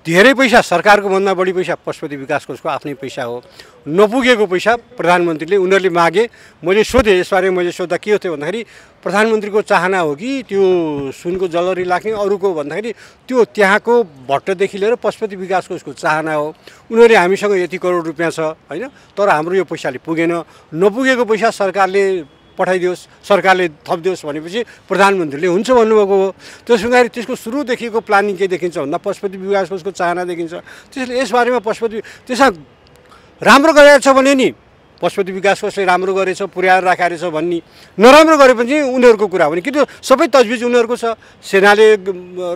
धेरै पैसा, सरकारको भन्दा बढी पैसा पशुपति विकास कोषको आफ्नै पैसा हो। नपुगेको पैसा प्रधानमन्त्रीले उनीहरूले मागे, मैले सोधेँ यसबारे। मैले सोद्धा के थियो भन्दाखेरि प्रधानमन्त्रीको चाहना हो कि त्यो सुनको जलरी लाग्ने, अरूको भन्दाखेरि त्यो त्यहाँको भट्टदेखि लिएर पशुपति विकास कोषको चाहना हो। उनीहरूले हामीसँग यति करोड रुपियाँ छ होइन, तर हाम्रो यो पैसाले पुगेन, नपुगेको पैसा सरकारले पठाइदियोस्, सरकारले थपिदियोस् भनेपछि प्रधानमन्त्रीले हुन्छ भन्नुभएको हो। त्यस हुँदाखेरि त्यसको सुरुदेखिको प्लानिङ के देखिन्छ भन्दा पशुपति विकास कोषको चाहना देखिन्छ। त्यसले यसबारेमा पशुपति त्यसमा राम्रो गरेको छ भने नि पशुपति विकास कोषले राम्रो गरेछ, पुर्याएर राखेको रहेछ भन्ने, नराम्रो गरे पनि उनीहरूको कुरा हो भने कि त्यो सबै तजविज उनीहरूको छ, सेनाले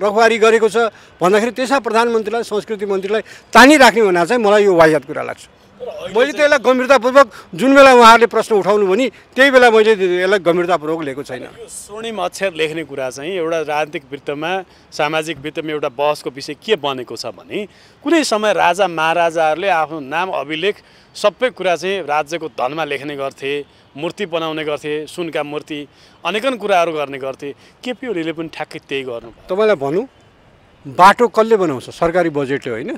रखवारी गरेको छ भन्दाखेरि त्यसमा प्रधानमन्त्रीलाई, संस्कृति मन्त्रीलाई तानिराख्ने भन्दा चाहिँ मलाई यो वाहियात कुरा लाग्छ। मैले त यसलाई गम्भीरतापूर्वक जुन बेला उहाँहरूले प्रश्न उठाउनु भयो नि त्यही बेला मैले यसलाई गम्भीरतापूर्वक लिएको छैन। स्वर्णिम अक्षर लेख्ने कुरा चाहिँ एउटा राजनीतिक वृत्तमा, सामाजिक वृत्तमा एउटा बहसको विषय के बनेको छ भने कुनै समय राजा महाराजाहरूले आफ्नो नाम अभिलेख सबै कुरा चाहिँ राज्यको धनमा लेख्ने गर्थे, मूर्ति बनाउने गर्थे, सुनका मूर्ति, अनेकन कुराहरू गर्ने गर्थे। केपी ओलीले पनि ठ्याक्कै त्यही गर्नु। तपाईँलाई भनौँ, बाटो कसले बनाउँछ? सरकारी बजेटले होइन।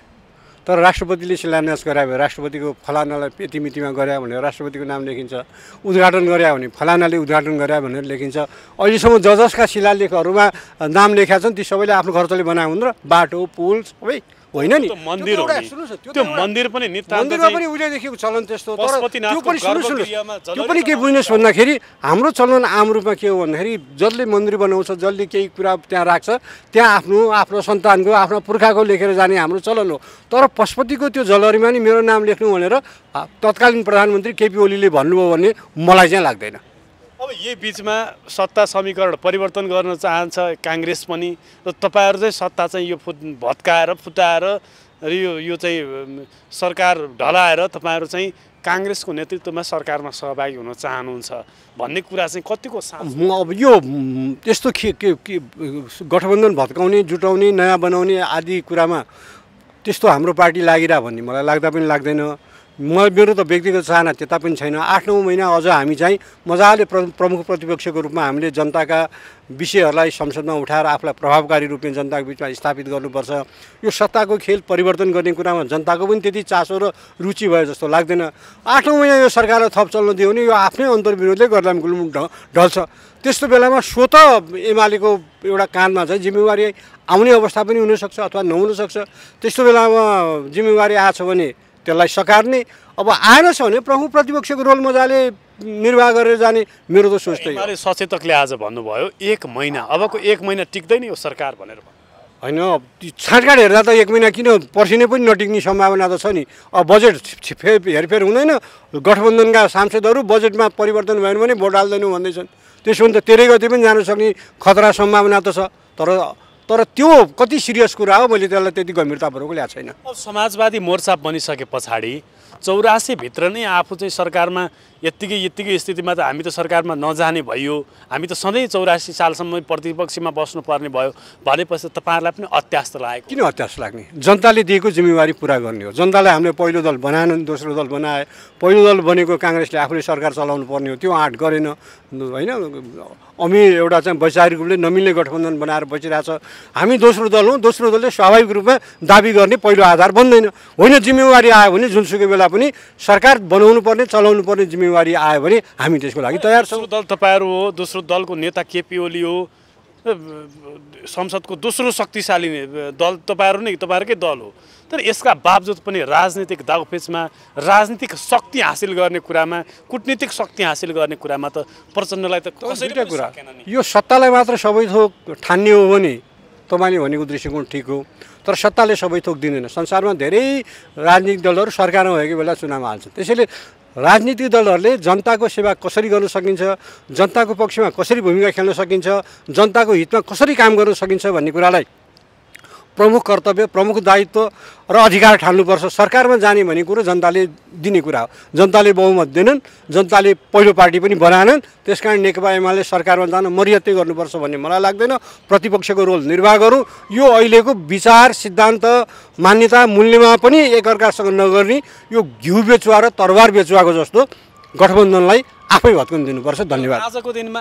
तर राष्ट्रपतिले शिलान्यास गरायो भने राष्ट्रपतिको फलानालाई यति मितिमा गरे भनेर राष्ट्रपतिको नाम लेखिन्छ, उद्घाटन गरे भने फलानाले उद्घाटन गरे भनेर लेखिन्छ। अहिलेसम्म जसका शिलालेखहरूमा नाम लेखेका छन् ती सबैले आफ्नो खर्चले बनाएको हुन् र बाटो पुल सबै होइन नि। मन्दिर हो नि, त्यो मन्दिर पनि मन्दिरमा पनि उहिलेदेखिको चलन त्यस्तो, तर पशुपतिनाथको त्यो पनि सुन्नुहोस्, गर्भगृहमा त्यो पनि के बुझ्नुहोस् भन्दाखेरि हाम्रो चलन आम रूपमा के हो भन्दाखेरि जसले मन्दिर बनाउँछ, जसले केही कुरा त्यहाँ राख्छ, त्यहाँ आफ्नो सन्तानको आफ्नो पुर्खाको लेखेर जाने हाम्रो चलन हो। तर पशुपतिको त्यो जलहरीमा नि मेरो नाम लेख्नु भनेर तत्कालीन प्रधानमन्त्री केपी ओलीले भन्नुभयो भन्ने मलाई चाहिँ लाग्दैन। अब यही बिचमा सत्ता समीकरण परिवर्तन गर्न चाहन्छ काङ्ग्रेस पनि, र तपाईँहरू चाहिँ सत्ता चाहिँ यो भत्काएर फुटाएर र यो चाहिँ सरकार ढलाएर तपाईँहरू चाहिँ काङ्ग्रेसको नेतृत्वमा सरकारमा सहभागी हुन चाहनुहुन्छ भन्ने कुरा चाहिँ कतिको अब यो त्यस्तो गठबन्धन भत्काउने, जुटाउने, नयाँ बनाउने आदि कुरामा त्यस्तो हाम्रो पार्टी लागिरह भन्ने मलाई लाग्दा पनि लाग्दैन। मेरो त व्यक्तिगत चाहना त्यता पनि छैन। 8-9 महिना अझ हामी चाहिँ मजाले प्रमुख प्रतिपक्षको रूपमा हामीले जनताका विषयहरूलाई संसदमा उठाएर आफूलाई प्रभावकारी रूपले जनताको बिचमा स्थापित गर्नुपर्छ। यो सत्ताको खेल परिवर्तन गर्ने कुरामा जनताको पनि त्यति चासो र रुचि भयो जस्तो लाग्दैन। 8-9 महिना यो सरकारलाई थप चल्न दियो भने यो आफ्नै अन्तर्विरोधले गर्दा गुलमुल ढल्छ। त्यस्तो बेलामा स्वत एमालेको एउटा काँधमा चाहिँ जिम्मेवारी आउने अवस्था पनि हुनसक्छ अथवा नहुनसक्छ। त्यस्तो बेलामा जिम्मेवारी आएछ भने त्यसलाई सकार्ने, अब आएन छ भने प्रमुख प्रतिपक्षको रोल मजाले निर्वाह गरेर जाने मेरो त सोच त्यही हो। सचेतकले आज भन्नुभयो 1 महिना, अबको 1 महिना टिक्दैन यो सरकार भनेर। होइन, छाँटकाट हेर्दा त 1 महिना किन पर्सिनै पनि नटिक्ने सम्भावना त छ नि। अब बजेट हेरफेर हुँदैन, गठबन्धनका सांसदहरू बजेटमा परिवर्तन भयो भने भोट हाल्दैनौँ भन्दैछन्। त्यसो भने त 13 गते पनि जान सक्ने खतरा सम्भावना त छ। तर त्यो कति सिरियस कुरा हो मैले त्यसलाई त्यति गम्भीरतापूर्वक ल्याएको छैन। अब समाजवादी मोर्चा बनिसके पछाडि 84 भित्र नै आफू चाहिँ सरकारमा यत्तिकै स्थितिमा त हामी त सरकारमा नजाने भयो, हामी त सधैँ 84 सालसम्म प्रतिपक्षमा बस्नुपर्ने भयो भनेपछि तपाईँहरूलाई पनि अत्यास लागेको? किन अत्यास लाग्ने? जनताले दिएको जिम्मेवारी पुरा गर्ने हो। जनताले हामीले पहिलो दल बनाएन, दोस्रो दल बनाए। पहिलो दल बनेको काङ्ग्रेसले आफूले सरकार चलाउनु पर्ने हो, त्यो आँट गरेन होइन। हामी एउटा चाहिँ वैचारिक रूपले नमिल्ने गठबन्धन बनाएर बसिरहेछ। हामी दोस्रो दल हौँ, दोस्रो दलले स्वाभाविक रूपमा दाबी गर्ने पहिलो आधार बन्दैन। होइन, जिम्मेवारी आयो भने जुनसुकै बेला पनि सरकार बनाउनु पर्ने, चलाउनु पर्ने जिम्मेवारी आयो भने हामी त्यसको लागि तयार छौँ। दोस्रो दल तपाईँहरू हो, दोस्रो दलको नेता केपी ओली हो, संसदको दोस्रो शक्तिशाली दल तपाईँहरू नै, तपाईँहरूकै दल हो। तर यसका बावजुद पनि राजनीतिक दाउपेचमा, राजनीतिक शक्ति हासिल गर्ने कुरामा, कूटनीतिक शक्ति हासिल गर्ने कुरामा त प्रचण्डलाई त कसैले कुरा यो सत्तालाई मात्र सबै थोक ठान्ने हो भने तपाईँले भनेको दृष्टिकोण ठिक हो, तर सत्ताले सबै थोक दिँदैन। संसारमा धेरै राजनीतिक दलहरू सरकारमा भएको बेला चुनावमा हाल्छन्। त्यसैले राजनीतिक दलहरूले जनताको सेवा कसरी गर्न सकिन्छ, जनताको पक्षमा कसरी भूमिका खेल्न सकिन्छ, जनताको हितमा कसरी काम गर्न सकिन्छ भन्ने कुरालाई प्रमुख कर्तव्य, प्रमुख दायित्व र अधिकार ठान्नुपर्छ। सरकारमा जाने भन्ने कुरो जनताले दिने कुरा हो। जनताले बहुमत दिएनन्, जनताले पहिलो पार्टी पनि बनाएनन्, त्यसकारण नेकपा एमाले सरकारमा जान मर्यादा गर्नुपर्छ भन्ने मलाई लाग्दैन। प्रतिपक्षको रोल निर्वाह गरौँ। यो अहिलेको विचार, सिद्धान्त, मान्यता, मूल्यमा पनि एकअर्कासँग नगर्ने यो घिउ बेचुवा र तरबार बेचुवाको जस्तो गठबन्धनलाई आफै भत्कन दिनुपर्छ। धन्यवाद। आजको दिनमा